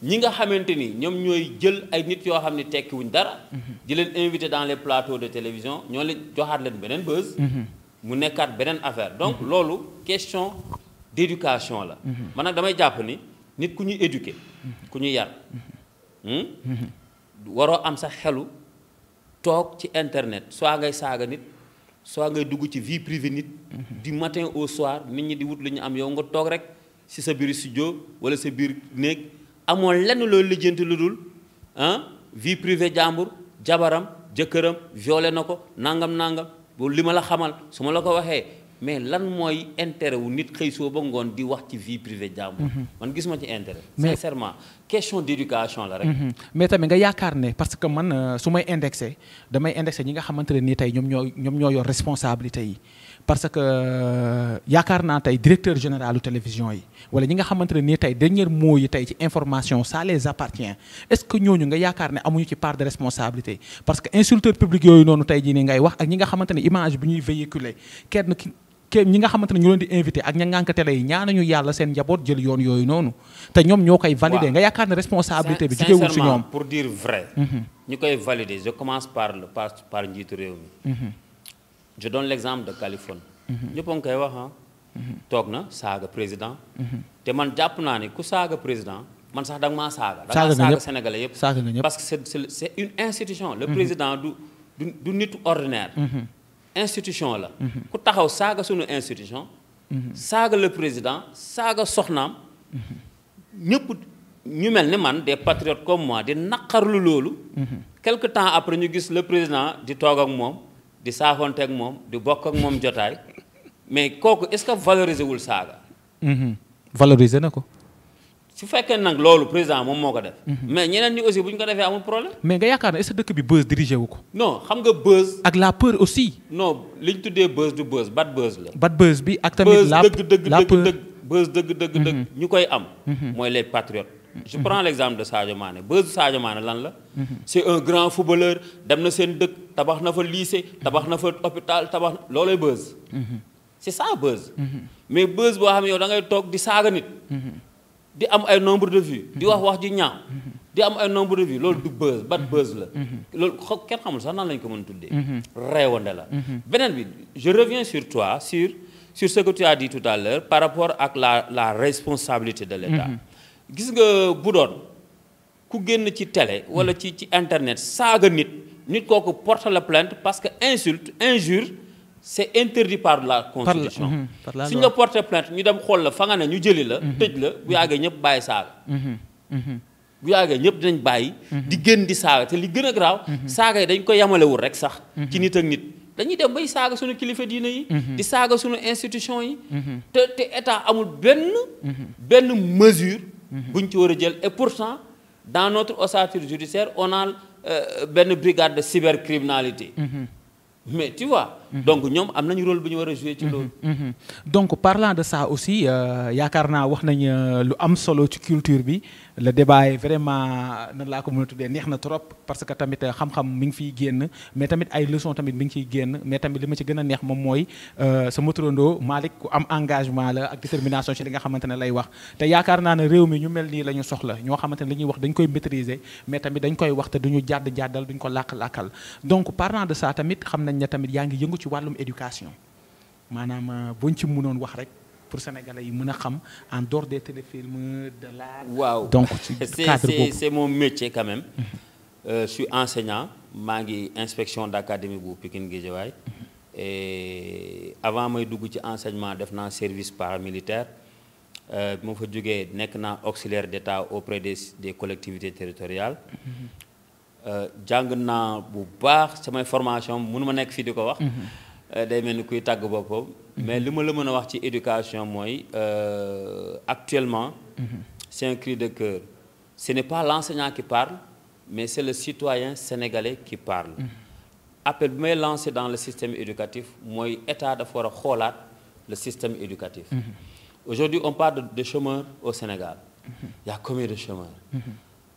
ñi nga xamante ni ñoom ñooy jël ay nit yoo xam ne tekkiwuñ dara. di leen invité dans les plateaux de télévision ñoo leen joxaat leen beneen buzz. mu nekkaat beneen affaire donc loolu question d'éducation la. man nag damay jàpp ni nit ku ñuy éduquer. ku ñuy yar. waroo am sa xelu toog ci internet soit ngay saaga nit soit ngay dugg ci vie privée nit. du matin au soir nit ñi di wut lu ñu am yow nga toog rek ci sa biir studio wala sa biir néeg amoo lenn loolu lijjanti lu dul vie privée jàmbur jabaram jëkkëram violé na ko nangam boobu li ma la xamal su ma la ko waxee mais lan mooy intérêt wu nit xëy soo ba ngoon di wax ci vie privée jàmbur. man gis ma ci intérêt. sincèrement question d'éducation la rek. mais tamit nga yaakaar ne parce que man su may indexé damay indexé ñi nga xamante ne nii tey ñoom ñoo yor responsabilité yi. parce que yaakaar naa tey directeur général de télévision yi wala ñi nga xamante ne nii tey dernier mot yi tey ci information ça les appartient est-ce que ñooñu nga yaakaar ne amuñu ci part de responsabilité parce que insulteur public yooyu noonu tey jii nii ngay wax ak ñi nga xamante ne image bi ñuy véhiculer ñi nga xamante ne ñu leen di invité ak ña ngànk télé yi ñaanuñu yàlla seen njaboot jël yoon yooyu noonu te ñoom ñoo koy valider nga yaakaar ne responsabilité bi jugewul ci ñoom. pour dire vrai. ñu koy valider je commence par njiitu réew mi. je donne l'exemple de Californie. ñëpp a ngi koy wax toog na saaga président. te man jàpp naa ni ku saaga président man sax da nga maa saaga. da nga saaga sénégalais yëpp. saaga nga ñëpp parce que c'est une institution. le président du nitu ordinaire. institution la. ku taxaw saaga sunu institution. saaga le président saaga soxnaam. ñëpp ñu mel ni man des patriotes comme moi di naqarlu loolu. quelque temps après ñu gis le président di toog ak moom. di saafonte ak moom di bokk ak moom jotaay mais kooku est-ce que valoriser wul saaga. valoriser na ko. su fekkee nag loolu président moom moo ko def. mais ñeneen ñi aussi bu ñu ko defee amul problème. mais nga yaakaar ne est-ce que dëkk bi buzz dirigé wu ko. non xam nga buzz. ak la peur aussi. non li ñu tuddee buzz du buzz bad buzz la. bad buzz bi ak tamit la peur buzz dëgg ñu koy am. mooy les patriotes. je prends l'exemple de Sadio Mané buzz Sadio Mané lan la. c'est un grand footballeur dem na seen dëkk tabax na fa lycée tabax na fa hôpital tabax loolooy buzz. c'est ça buzz. mais buzz boo xam ne yow da ngay toog di saaga nit. di am ay nombre de vues. di wax ji ñaaw. di am ay nombre de vues loolu du buzz bad buzz la. loolu kenn xamul sax nan lañ ko mën a tuddee. reewande la. beneen bi je reviens sur toi sur ce que tu as dit tout à l'heure par rapport ak la responsabilité de l'État. gis nga bu doon ku génn ci télé wala ci internet saaga nit kooku porte la plainte parce que injure c'est interdit par la constitution. suñ la porte plainte ñu dem xool la fa nga ne ñu jëli la. tëj la bu yàggee ñëpp bàyyi saaga. bu yàggee ñëpp dinañ bàyyi. di génn di saaga te li gën a graaw. saaga yi dañ ko yamalewul rek sax. ci nit ak nit dañuy dem bay saaga suñu kilifa diine yi. di saaga suñu institution yi. te état amul benn mesure. buñ ci war a jël et pourtant dans notre ossature judiciaire on a benn brigade de cybercriminalité. mais tu vois. donc ñoom am nañu rôle bu ñu war a jouer ci loolu. donc parlant de ça aussi yaakaar naa wax nañ lu am solo ci culture bi le débat est vraiment nan laa ko mën a tuddee neex na trop parce que tamit xam-xam mi ngi fiy génn mais tamit ay leçons tamit mi ngi ciy génn mais tamit li ma ci gën a neex moom mooy sama turandoo Malick ku am engagement la ak détermination ci li nga xamante ne lay wax te yaakaar naa ne réew mi ñu mel nii la ñu soxla ñoo xamante ne li ñuy wax dañ koy maîtriser mais tamit dañ koy wax te duñu jàddal duñ ko làkk-làkkal donc parlant de ça tamit xam nañ ne tamit yaa ngi yëngu ci wàllum éducation maanaam buñ ci mënoon wax rek pour sénégalais yi mën a xam en dehors des téléfilms de l'art. waaw donc c'est mon métier quand même. Je suis enseignant maa ngi inspection d'académie bu Pikine Guédiawaye et avant may dugg ci enseignement def naa service paramilitaire moo fa jógee nekk naa auxiliaire d'État auprès des collectivités territoriales. jàng naa bu baax samay formation mënu ma nekk fii di ko wax. day mel ni kuy tàgg boppam. mais li ma la mën a wax ci éducation mooy actuellement. c'est un cri de cœur. Ce n'est pas l'enseignant qui parle mais c'est le citoyen sénégalais qui parle. appel bi may lancé dans le système éducatif mooy état dafa war a xoolaat le système éducatif. aujourd'hui on parle de chômeurs au Sénégal. il y a combien de chômeurs.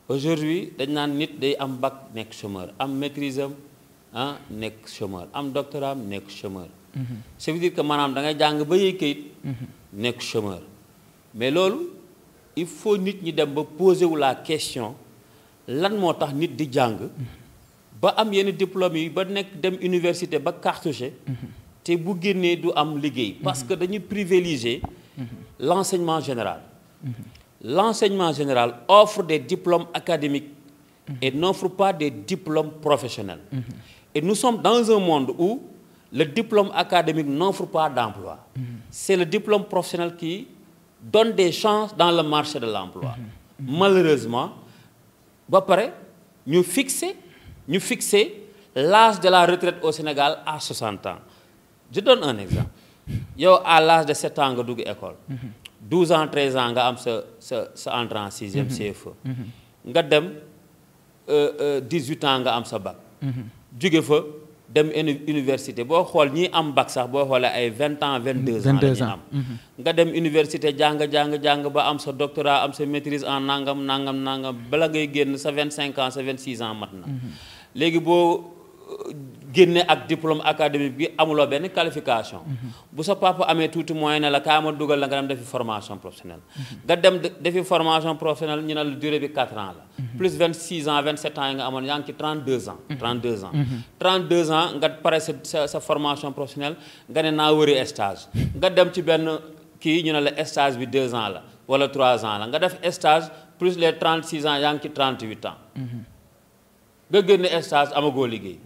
aujourd'hui dañ naan nit day am bac nekk chômeur am maîtrise am nekk chômeur am doctorat am nekk chômeur. ça veut dire que maanaam da ngay jàng ba yëy kayit nekk chômeur mais loolu il faut nit ñi dem ba poser wu la question lan moo tax nit di jàng ba am yenn diplôme yi ba nekk dem université ba cartouché te bu génnee du am liggéey parce que dañu privilégier l'enseignement général l'enseignement général offre des diplômes académiques et n'offre pas des diplômes professionnels et nous sommes dans un monde où le diplôme académique n'offre pas d'emploi c'est le diplôme professionnel qui donne des chances dans le marché de l'emploi malheureusement ba pare ñu fixer l'âge de la retraite au Sénégal à 60 ans je donne un exemple yow à l'âge de 7 ans nga dugg école 12 ans 13 ans nga am sa entrée en 6e CFE nga dem 18 ans nga am sa bac jóge fa dem université boo xool ñi am bac sax boo xoolee ay 20 ans 22 ans la ñu am nga dem université jàng ba am sa doctorat am sa maîtrise en nangam bala ngay génn sa 25 ans sa 26 ans mat na léegi boo génne ak diplôme académique bi amuloo benn qualification bu sa papa amee tuuti moyen ne la kaa ma dugal la nga dem defi formation professionnelle nga dem defi formation professionnelle ñu ne la durée bi 4 ans la plus 26 ans 27 ans yi nga amoon yaa ngi ci 32 ans 32 ans nga pare sa formation professionnelle nga ne naa wëri stage nga dem ci benn kii ñu ne la stage bi 2 ans la wala 3 ans la nga def stage plus les 36 ans yaa ngi ci 38 ans nga génne stage amagoo liggéey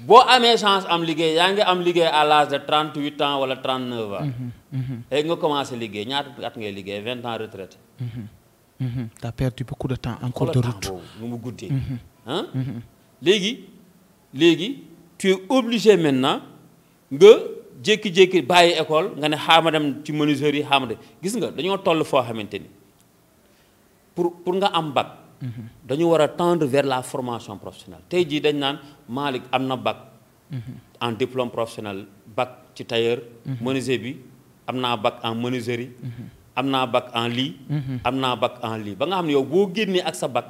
boo amee chance am liggéey yaa ngi am liggéey à l'âge de 38 ans wala 39 ans léegi nga commencé liggéey ñaata at ngay liggéey 20 ans retraité t'as perdu beaucoup de temps encore de route nu mu guddee léegi tu es obligé maintenant nga jékki-jékki bàyyi école nga ne xaama dem ci menuiserie yi xaama dem gis nga dañoo toll foo xamante ni pour nga am bac dañu war a tendre vers la formation professionnelle tey jii dañ naan Malick am na bac en diplôme professionnel bac ci tailleur menuisier bi am naa bac en menuiserie am naa bac en lii am naa bac en lii ba nga xam ne yow boo génnee ak sa bac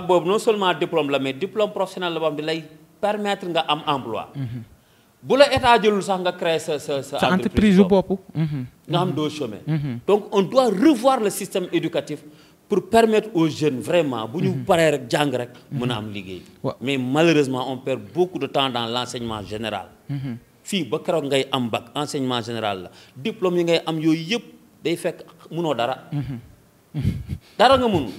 boobu non seulement diplôme la mais diplôme professionnel la boo xam ne lay permettre nga am emploi bu la état jëlul sax nga créer sa entreprise bopp nga xam doo chômer donc on doit revoir le système éducatif pour permettre aux jeunes vraiment bu ñu paree rek jàng rek mën a am liggéey mais malheureusement on perd beaucoup de temps dans l'enseignement général fii ba keroog ngay am bac enseignement général la diplôme yi ngay am yooyu yëpp day fekk mënoo dara nga mënu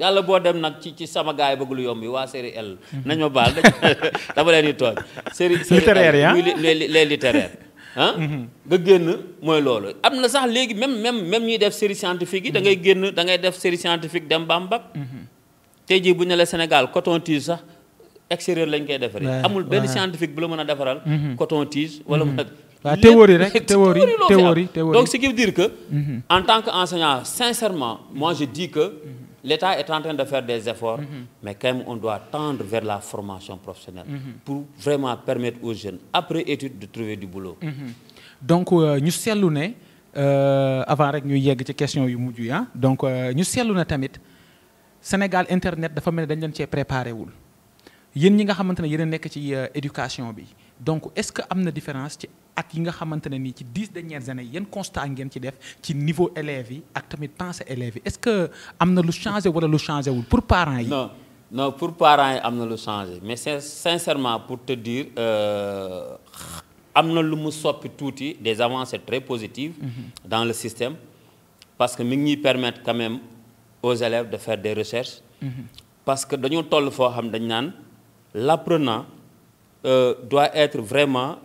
yàlla boo dem nag ci sama gaay bëgg lu yomb yi waa série L nañ ma baal dama leen di tooñ série littéraire yi les littéraires nga génn mooy loolu am na sax léegi même ñuy def série scientifique yi da ngay génn da ngay def série scientifique dem ba am bac tey jii bu ñu ne la Sénégal coton-tige sax extérieur lañ koy defaree amul benn scientifique bu la mën a defaral coton-tige wala théorie rek théorie donc ce qui veut dire que en tant qu'enseignant sincèrement moi je dis que l'État est en train de faire des efforts mais quand même on doit tendre vers la formation professionnelle pour vraiment permettre aux jeunes après études de trouver du boulot donc ñu seetlu ne avant rek ñuy yegg ci question yu mujj yi donc ñu seetlu ne tamit Sénégal internet dafa mel ne dañ leen cee préparé wul yéen ñi nga xamante ne yéen a nekk ci éducation bi donc est-ce que am na différence ci at yi nga xamante ne nii ci 10 dernières années yéen constat ngeen ci def ci niveau élèves yi ak tamit pensée élèves yi est-ce que am na lu changé wala lu changé wul pour parents yi. non pour parents yi am na lu changé mais sincèrement pour te dire am na lu mu soppi tuuti des avancées très positives dans le système parce que mi ngi ñuy permettre quand même aux élèves de faire des recherches parce que dañoo toll foo xam dañ naan l'apprenant doit être vraiment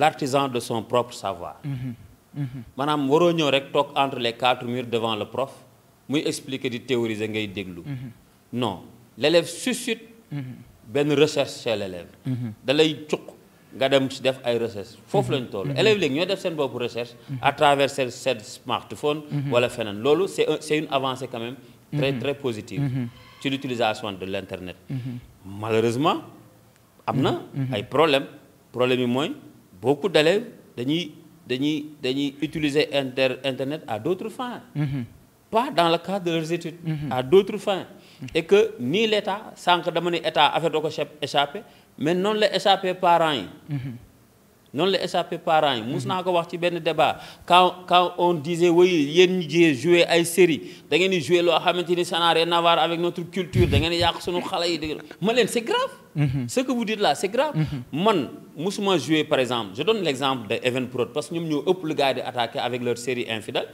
l'artisan de son propre savoir maanaam waroo ñëw rek toog entre les 4 murs devant le prof muy expliquer di théoriser ngay déglu non l'élève suscite benn recherche chez l'élève da lay cuq nga dem ci def ay recherche foofu lañ toll élèves léegi ñoo def seen bopp recherche à travers seen smartphone wala feneen loolu c'est une avancée quand même très très positive ci l'utilisation de l'internet malheureusement am na ay problème yi mooy beaucoup d'élèves dañuy utiliser internet à d'autres fins pas dans le cadre de leurs études à d'autres fins et que ni l'État sànq dama ne État affaire da ko échappé mais noonu la échappé parents yi noonu la échappé parents yi. mus naa ko wax ci benn débat quand on disait oui yéen ñi jouer ay série da ngeen di jouer loo xamante ni ça n'a rien à voir avec notre culture da ngeen di yàq sunu xale yi ma leen c'est grave. Ce que vous dites là c'est grave. man musuma jouer par exemple je donne l'exemple de Evenprod parce que ñoom ñoo ëpp lu gars yi di attaqué avec leur série Infidèle.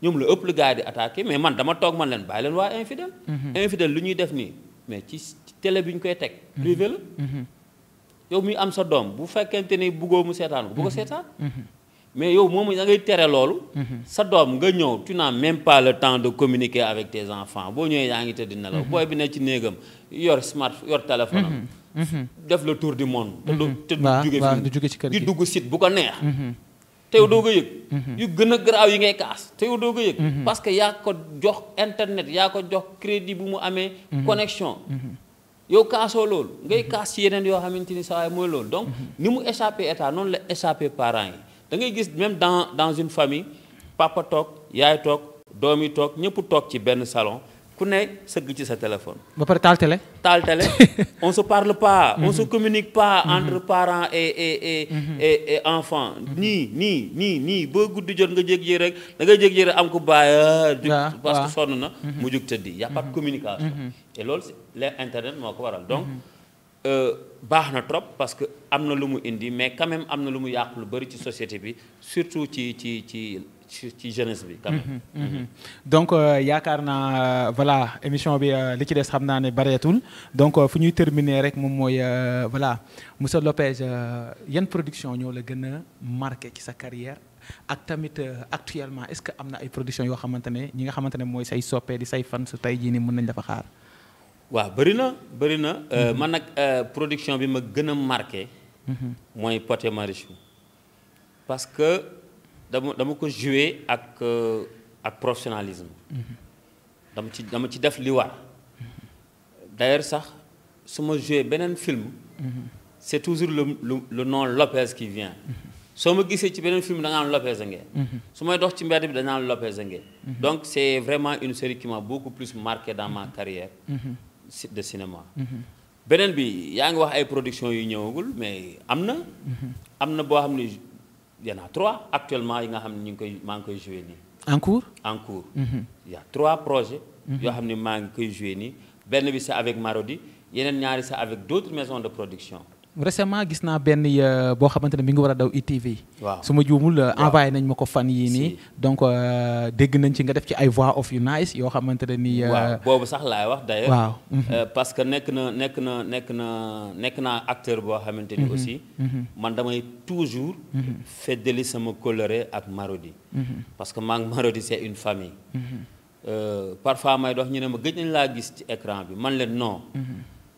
ñoom la ëpp lu gars yi di attaqué mais man dama toog man leen bàyyi leen waa Infidèle. Infidèle lu ñuy def nii mais ci télé bi ñu koy teg. privé la. yow muy am sa doom bu fekkente ni buggoo mu seetaan ko bu ko seetaan. mais yow moom da ngay tere loolu. sa doom nga ñëw tu n'as même pas le temps de communiquer avec tes enfants boo ñëwee yaa ngi tëdd nelaw booy bi ne ci néegam yor yor téléphone am. def le tour du monde. te du jóge fi di dugg site bu ko neex. te yow doo ko yëg. yu gën a garaaw yi ngay kaas te yow doo ko yëg. parce que yaa ko jox internet yaa ko jox crédit bu mu amee. connexion. yow kaasoo loolu ngay kaas ci yeneen yoo xamante ni saa waay mooy loolu donc ni mu échappé état noonu la échappé parents yi da ngay gis même dans une famille papa toog yaay toog doom yi toog ñëpp toog ci benn salon ku ne sëgg ci sa téléphone. ba pare taal télé. taal télé on se parle pas. on se communique pas entre parents et enfants. nii boo guddi jot nga jég rek da ngay jég rek am ko bàyyi. parce que sonn na. mu jug tëddi y a pas de communication. et loolu l'internet moo ko waral donc baax na trop parce que am na lu mu indi mais quand même am na lu mu yàq lu bari ci société bi surtout ci jeunesse bi quand même. donc yaakaar naa voilà émission bi li ci des xam naa ne bareetul donc fu ñuy terminer rek moom mooy voilà monsieur Lopez yan production ñoo la gën a marqué ci sa carrière ak tamit actuellement est-ce que am na ay production yoo xamante ne ñi nga xamante ne mooy say soppee di say fan su tey jii nii mën nañ la fa xaar. waaw bëri na man nag production bi ma gën a marqué. mooy Pod et Marichou parce que dama ko joué ak professionnalisme. dama ci def li war. d'ailleurs sax su ma joué beneen film. c'est toujours le nom Lopez qui vient. soo ma gisee ci beneen film da nga naan Lopez a ngeen. su may dox ci mbedd bi da nga naan Lopez a ngeen. donc c'est vraiment une série qui m'a beaucoup plus marqué dans ma carrière. de cinéma. beneen bi yaa ngi wax ay productions yu ñëwagul mais am na boo xam ne y en a 3 actuellement yi nga xam ne maa ngi koy joué nii. en cours. y a 3 projets. yoo xam ne maa ngi koy joué nii benn bi c'est avec Marodi yeneen ñaari c'est avec d'autres maisons de production. récemment gis naa benn boo xamante ne mi ngi war a daw ITV. waaw su ma juumul envoyé nañ ma ko fan yii nii. donc dégg nañ ci nga def ci ay voix off yu nice yoo xamante ne nii. waaw boobu sax laay wax d'ailleurs. waaw. parce que nekk naa acteur boo xamante ni aussi. man damay toujours. feddali sama coloré ak Marodi. parce que maa ngi Marodi c'est une famille. parfois may dox ñu ne ma gëj nañ laa gis ci écran bi man leen non.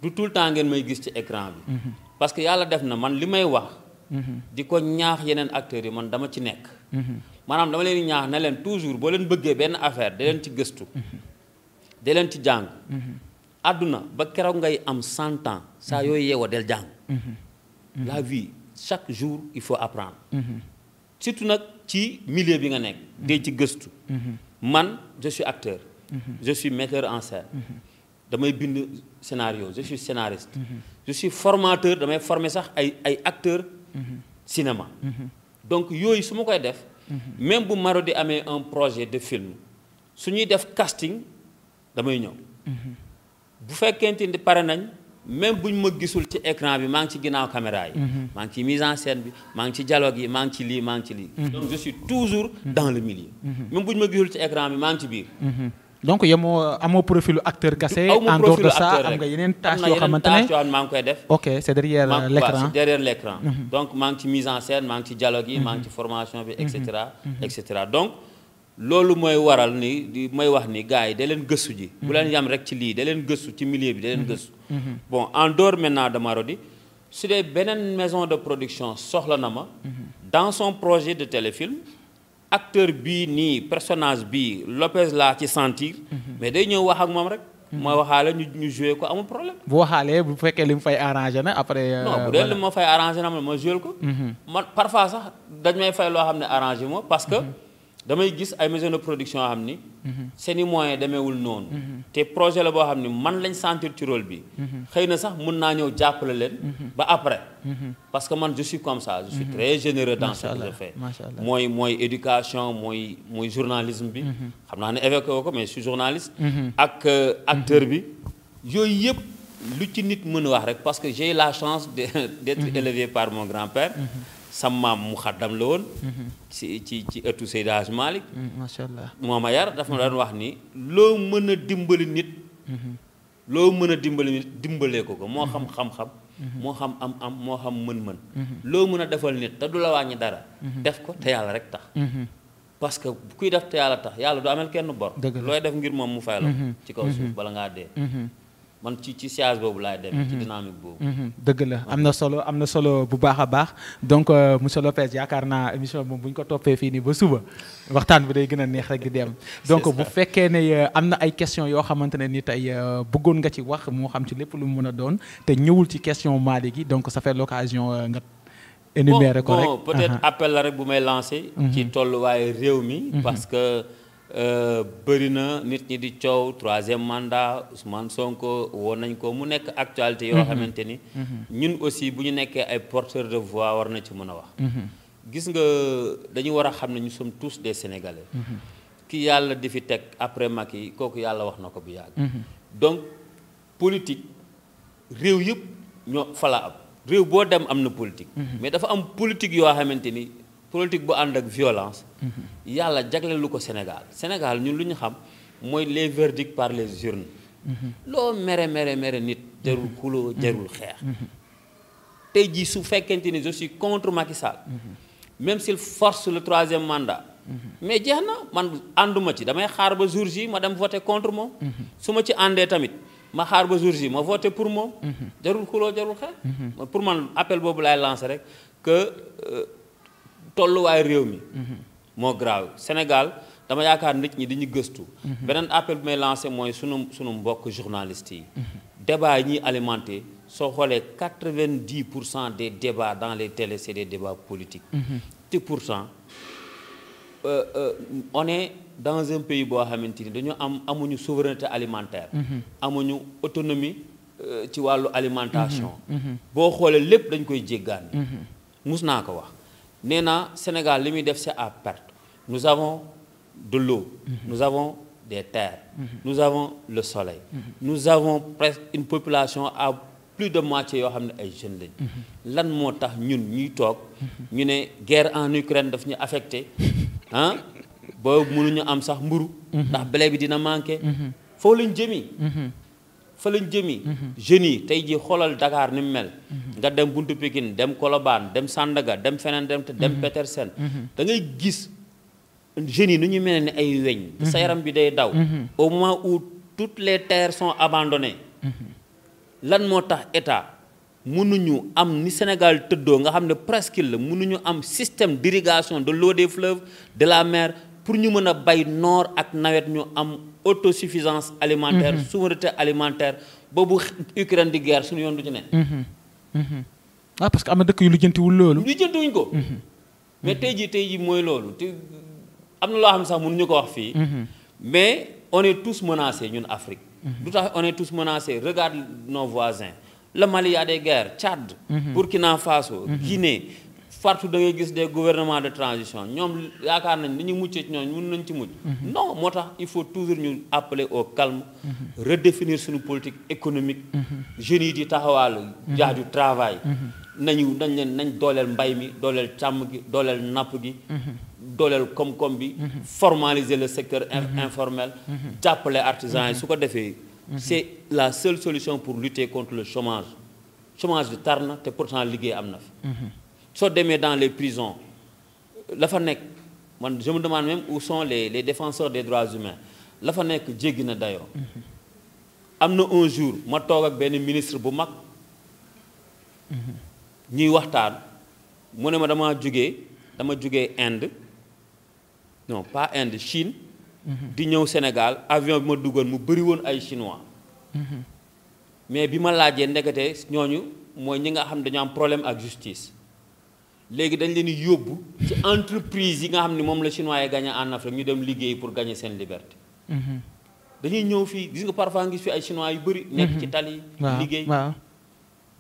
du tout le temps ngeen may gis ci écran bi. parce que yàlla def na man li may wax. di ko ñaax yeneen acteurs yi man dama ci nekk. maanaam dama leen di ñaax ne leen toujours boo leen bëggee benn affaire da leen ci gëstu. da leen ci jàng. àdduna ba keroog ngay am 100 ans saa yooyu yeewoo del jàng. la vie chaque jour il faut apprendre. surtout nag ci milieu bi nga nekk. dee ci gëstu. man je suis acteur. je suis metteur en scène. damay bind scénario je suis scénariste. je suis formateur damay former sax ay acteurs. cinéma. donc yooyu su ma koy def. même bu Marodi amee un projet de film su ñuy def casting damay ñëw. bu fekkente ni pare nañ même buñ ma gisul ci écran bi maa ngi ci ginnaaw caméra yi. maa ngi ci mise en scène bi maa ngi ci dialogue yi maa ngi ci lii maa ngi ci lii. donc je suis toujours dans le milieu. même buñ ma gisul ci écran bi maa ngi ci biir. donc amoo profilu acteur cassé en dehors de ça am nga yeneen tâches yoo xamante ne maa ngi koy def. ok c'est derrière l'écran c'est derrière l'écran. donc maa ngi ci mise en scène maa ngi ci dialogue yi maa ngi ci formation bi et cetera donc loolu mooy waral ni may wax ni gars yi da leen gëstu ji. bu leen yam rek ci lii da leen gëstu ci milieu bi da leen gëstu. bon en dehors maintenant de Marodi su dee beneen maison de production soxla na ma. dans son projet de téléfilm. acteur bii nii personnage bii Lopez laa ci sentir. mais day ñëw wax ak moom rek. mooy waxaale ñu joué ko amul problème. bu waxaalee bu fekkee li mu fay arrangé na après. non bu dee li ma fay arrangé na ma joué ko. man parfois sax dañ may fay loo xam ne arrangé ma parce que damay gis ay maison de production yoo xam ni seeni moyens demeewul noonu te projet la boo xam ni man lañ sentir ci rôle bi xëy na sax mun naa ñëw jàppale leen ba après parce que man je suis comme ça je suis très généreux dans ce que je fais mooy éducation mooy journalisme bi xam naa ne évoqué ko mais je suis journaliste ak acteur bi yooyu yëpp lu ci nit mën a wax rek parce que j'ai la chance d'être élevé par mon grand-père sama maam mu xaddam la woon ci ëttu Seydi Hadji Malick macha allah moo ma yar dafa ma doon wax ni loo mën a dimbali nit dimbalee ko moo xam xam-xam moo xam am moo xam mën-mën loo mën a defal nit te du la wàññi dara def ko te yàlla rek tax parce que kuy def te yàlla tax yàlla du amel kenn bor looy def ngir moom mu fay la ci kaw suuf bala ngaa dee man ci siège boobu laay dem ci dynamique boobu dëgg la am na solo bu baax a baax donc monsieur Lopez yaakaar naa émission moom bu ñu ko toppee fii nii ba suba waxtaan bi day gën a neex rek di dem donc bu fekkee ne am na ay question yoo xamante ne ni tey bëggoon nga ci wax moo xam ci lépp lu mu mën a doon te ñëwul ci question Malick gi donc ça fait l'occasion nga énumérer ko rek peut-être appel la rek bu may lancer ci tolluwaayu réew mi parce que bëri na nit ñi di coow 3e mandat Ousmane Sonko woon nañ ko mu nekk actualité yoo xamante ni ñun aussi bu ñu nekkee ay porteurs de voix war na ci mën a wax gis nga dañu war a xam ne ñu sommes tous des Sénégalais ki yàlla di fi teg après Macky kooku yàlla wax na ko bu yàgg donc politique réew yëpp ñoo fa la am réew boo dem am na politique mais dafa am politique yoo xamante ni politique bu ànd ak violence yàlla jagleelu ko Sénégal ñun lu ñu xam mooy les verdicts par les urnes loo mere nit jarul xuloo jarul xeex tey jii su fekkente ni je suis contre Macky Sall même s'il force le 3e mandat mais jeex na man ànduma ci damay xaar ba jour J ma dem voter contre moom su ma ci àndee tamit ma xaar ba jour J ma voter pour moom jarul xuloo jarul xeex pour man appel boobu laay lancer rek que tolluwaay réew mi moo grave Sénégal dama yaakaar nit ñi dañu gëstu beneen appel bi may lancé mooy sunu mbokk journalistes yi débat yi ñuy alimenté soo xoolee 90% des débats dans les télés c'est des débats politiques te pourtant on est dans un pays boo xamante ni dañu amuñu souveraineté alimentaire amuñu autonomie ci wàllu alimentation boo xoolee lépp dañ koy jéggaani mus naa ko wax nee na Sénégal li muy def c'est à perte nous avons de l'eau nous avons des terres nous avons le soleil nous avons presque une population à plus de moitié yoo xam ne ay jeunes lañ lan moo tax ñun ñuy toog ñu ne guerre en Ukraine daf ñu affecté ah ba mënuñu am sax mburu ndax blé bi dina manqué foo lañ jëmi fa lañ jëmi jeunes yi tey jii xoolal Dakar ni mu mel nga dem Buntu Pikine dem Colobane dem Sandaga dem feneen dem Petersen da ngay gis jeunes yi nu ñu mel ni ay weñ sa yaram bi day daw au moment où toutes les terres sont abandonnées lan moo tax état mënuñu am ni Sénégal tëddoo nga xam ne presqu'île la mënuñu am système d'irrigation de l'eau des fleuves de la mer pour ñu mën a bay noor ak nawet ñu am autosuffisance alimentaire souveraineté alimentaire boobu Ukraine di guerre suñu yoon du ci ne parce que am na dëkk yu lijjantiwul loolu lijjantiwuñ ko mais tey jii mooy loolu te am na loo xam ne sax mënuñu ko wax fii mais on est tous menacés ñun Afrique du tax on est tous menacés regarde nos voisins le Mali a des guerres Tchad Burkina Faso Guinée partout da ngay gis des gouvernements de transition ñoom yaakaar nañ ni ñu muccee ci ñoom mën nañ ci mucc non moo tax il faut toujours ñu appeler au calme redéfinir suñu politique économique jeunes yi di taxawaalu jaa du travail nañ dooleel mbay mi dooleel càmm gi dooleel napp gi dooleel koom-koom bi formaliser le secteur informel jàppale artisans yi su ko defee c'est la seule solution pour lutter contre le chômage bi tar na te pourtant liggéey am na fi soo demee dans les prisons la fa nekk man je me demande même où sont les défenseurs des droits humains la fa nekk jéggi na dayoo am na un jour ma toog ak benn ministre bu mag ñuy waxtaan mu ne ma dama jógee Inde non pas Inde Chine di ñëw Sénégal avion bi ma duggoon mu bëri woon ay chinois mais bi ma laajee ndekete ñooñu mooy ñi nga xam dañu am problème ak justice léegi dañ leen di yóbbu ci entreprise yi nga xam ne moom la chinois yi gagné en Afrique ñu dem liggéey pour gagner seen liberté. dañuy ñëw fii gis nga parfois gis fi ay chinois yu bëri. nekk ci tali liggéey.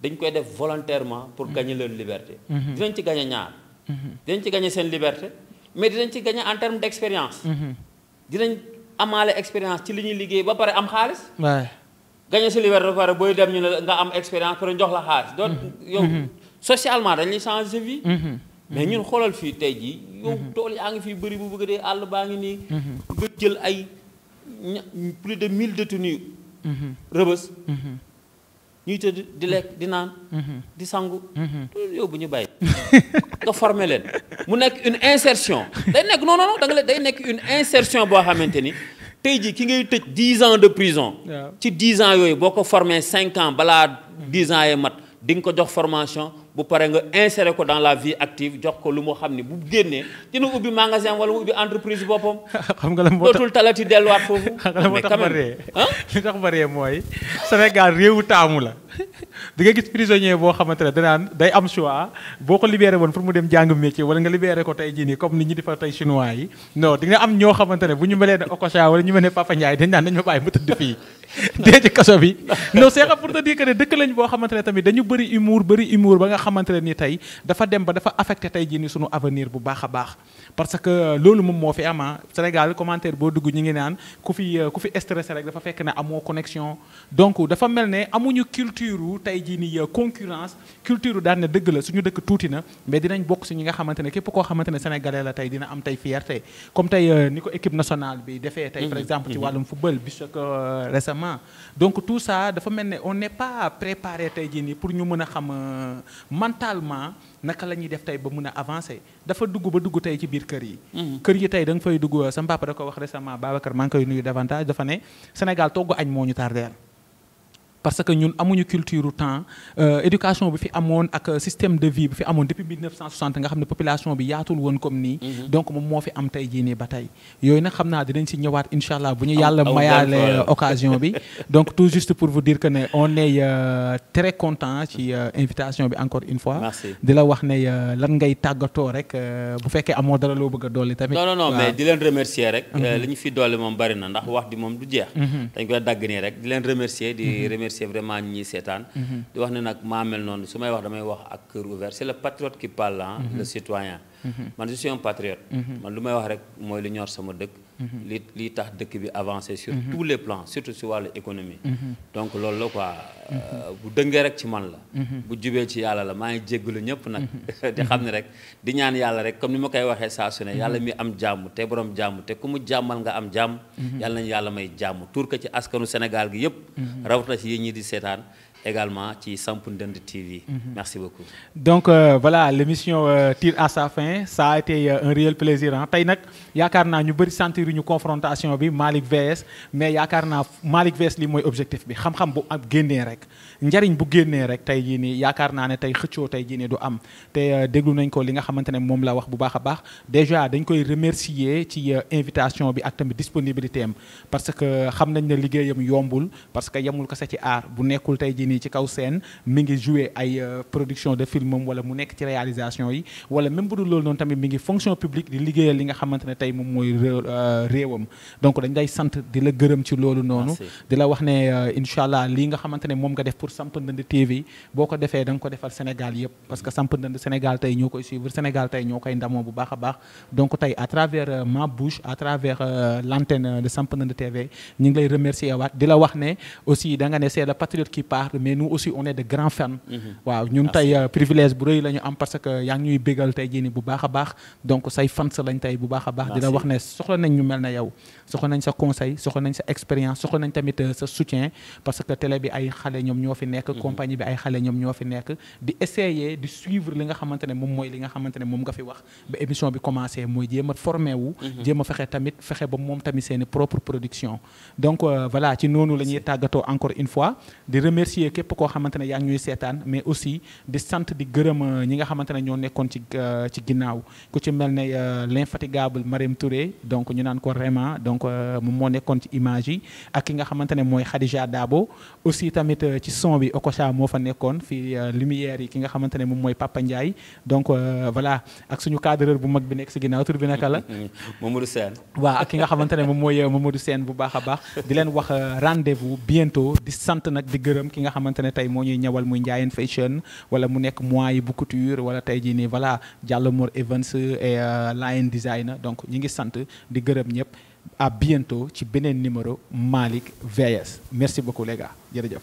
dañ koy def volontairement pour gagner leur liberté. dinañ ci gagner ñaar. dinañ ci gagner seen liberté mais dinañ ci gagner en termes d'expérience. dinañ amaale expérience ci li ñuy liggéey ba pare am xaalis. gagner sa liberté ba pare booy dem ñu ne nga am expérience pour jox la xaalis. donc yow socialement dañ lay changer sa vie. mais ñun xoolal fii tey jii. yow tool yaa ngi fii bëri bu bëgg dee àll baa ngi nii. nga jël ay plus de 1000 détenus. Rebeuss. ñuy tëdd di lekk di naan. di sangu. loolu yow bu ñu bàyyi. nga former leen mu nekk une insertion. day nekk non da nga day nekk une insertion boo xamante ni tey jii ki ngay tëj 10 ans de prison. ci 10 ans yooyu boo ko formé 5 ans balaa 10 ans yee mat di nga ko jox formation. bu paree nga insérer ko dans la vie active jox ko lu moo xam ne bu génnee dina ubbi magasin wala mu ubbi entreprise boppam. xam nga la moo tax dootul talati delluwaat foofu. mais quand même li tax ba ree mooy Sénégal réewu taamu la. di nga gis prisonnier boo xamante ne danaan day am choix boo ko libéré woon pour mu dem jàng métier wala nga libéré ko tey jii nii comme ni ñu di fa tey chinois yi non di nga am ñoo xamante ne bu ñu melee ne Okocha wala ñu mel ne Papa Ndiaye dañ naan dañ ma bàyyi ma tëdd fii dee ci kaso bi. non c'est pour te dire que ne dëkk lañ boo xamante ne tamit dañu bëri humour ba nga xamante ne ni tey dafa dem ba dafa affecté tey jii ni sunu avenir bu baax a baax parce que loolu moom moo fi ama Sénégal commentaire boo dugg ñi ngi naan ku fi stressé rek dafa fekk ne amoo connexion donc dafa mel ne amuñu culture tey jii ni concurrence culture daan ne dëgg la suñu dëkk tuuti na mais dinañ bokk si ñi nga xamante ne képp koo xamante ne sénégalais la tey dina am tey fierté comme tey ni ko équipe nationale bi defee tey par exemple ci wàllum football bi récemment donc tout ça dafa mel ne on n'est pas préparé tey jii nii pour ñu mën a xam mentalement naka la ñuy def tey ba mun a avancer dafa dugg tey ci biir kër yi. kër yi tey da nga fay dugg sama papa da ko wax récemment Babacar maa ngi koy nuyu davantage dafa ne Sénégal togg añ moo ñu tardeel parce que ñun amuñu culture temps éducation bi fi amoon ak système de vie bi fi amoon depuis 1960 nga xam ne population bi yaatul woon comme nii. donc moom moo fi am tey jii nii ba tey. yooyu nag xam naa dinañ si ñëwaat incha allah bu ñu yàlla mayaale occasion bi. donc tout juste pour vous dire que ne on est très content ci invitation bi encore une fois. merci di la wax ne lan ngay tàggatoo rek bu fekkee amoo dara loo bëgg a dolli tamit. non mais di leen remercier rek. li ñu fi dolli moom bari na ndax wax di moom du jeex. dañ koy dagg nii rek di leen remercier c'est vraiment ñi seetaan di wax ne nag maa mel noonu su may wax damay wax ak cœur ouvert c'est le patriote qui parle le citoyen man je suis un patriote man lu may wax rek mooy lu ñor sama dëkk li tax dëkk bi avancer sur tous les plans surtout si wàllu économie donc loolu la quoi bu dëngee rek ci man la bu jubee ci yàlla la maa ngi jéggalu ñëpp nag di xam ne rek di ñaan yàlla rek comme ni ma koy waxee saa su ne yàlla mi am jàmm te borom jàmm te ku mu jàmmal nga am jàmm yàlla nañu yàlla may jàmm tuur ko ci askanu Sénégal gi yëpp rawatina ci yéen ñi di seetaan également ci Samp Ndënd TV. Merci beaucoup. Donc voilà, l'émission tire à sa fin. Ça a été un réel plaisir. Tey nag yaakaar naa ñu bëri sentir ñu confrontation bi Malick VS mais yaakaar naa Malick VS li mooy objectif bi xam-xam bu am génnee rek njariñ bu génnee rek tey jii nii yaakaar naa ne tey xëccoo tey jii nii du am te déglu nañ ko li nga xamante ne moom la wax bu baax a baax déjà dañ koy remercier ci invitation bi ak tamit disponibilité am parce que xam nañ ne liggéeyam yombul parce que yemul ko sa ci art bu nekkul tey jii nii ci kaw scène mi ngi jouer ay production de filmam wala mu nekk ci réalisation yi wala même bu dul loolu noonu tamit mi ngi fonction publique di liggéeyal li nga xamante ne tey moom mooy réewam donc dañ lay sant di la gërëm ci loolu noonu di la wax ne incha allah lii nga xamante ne moom nga def pour Samp Ndënd TV boo ko defee da nga ko defal Sénégal yëpp parce que Samp Ndënd Sénégal tey ñoo koy suivre Sénégal tey ñoo koy ndamoo bu baax a baax donc tey à travers ma bouche à travers l'antenne de Samp Ndënd TV ñu ngi lay remercier waat di la wax ne aussi da nga ne c'est le patriote qui parle mais nous aussi on est de grands fans waaw ñun tey privilège bu rëy la ñu am parce que yaa ngi ñuy bégal tey jii ni bu baax a baax donc say fans lañ tey bu baax a baax di la wax ne soxla nañ ñu mel na yow soxla nañ sa conseil soxla nañ sa expérience soxla nañ tamit sa soutien parce que télé bi ay xale ñoom ñoo fi nekk compagnie bi ay xale ñoom ñoo fi nekk di essayer di suivre li nga xamante ne moom mooy li nga xamante ne moom nga fi wax ba émission bi commencé mooy jéem a formé wu jéem a fexe tamit fexe ba moom tamit seeni propre production donc voilà ci noonu la ñuy tàggatoo encore une fois di remercier képp koo xamante ne yaa ngi ñuy seetaan mais aussi di sant di gërëm ñi nga xamante ne ñoo nekkoon ci ginnaaw ku ci mel ne l'infatigable Marème Touré donc ñu naan ko vraiment donc moom moo nekkoon ci image yi ak ki nga xamante ne mooy Khadija Dabo aussi tamit ci son bi Okocha moo fa nekkoon fii lumière yi ki nga xamante ne moom mooy Papa Ndiaye donc voilà ak suñu cadreur bu mag bi nekk si ginnaaw tur bi naka la Mamadou Sène waaw ak ki nga xamante ne moom mooy Mamadou Sène bu baax a baax di leen wax rendez-vous bientôt di sant nag di gërëm ki nga xamante ne tey moo ñuy ñawal muy Ndiayène Fashion wala mu nekk mois yi bu couture wala tey jii nii voilà Diallo Mor Evans et Lion Designer donc ñi ngi sant di gërëm ñëpp à bientôt ci beneen numéro Malick VS merci beaucoup les gars jërëjëf.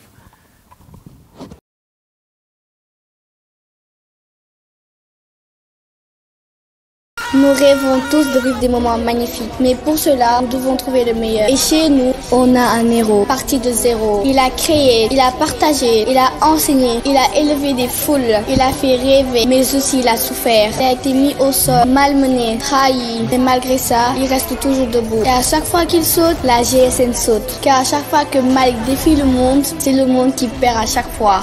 Nous rêvons tous de vivre des moments magnifiques, mais pour cela, nous devons trouver le meilleur. Et chez nous, on a un héros, parti de zéro. Il a créé, il a partagé, il a enseigné, il a élevé des foules, il a fait rêver, mais aussi il a souffert. Il a été mis au sol, malmené, trahi, et malgré ça, il reste toujours debout. Et à chaque fois qu'il saute, la GSN saute. Car à chaque fois que Malick défie le monde, c'est le monde qui perd à chaque fois.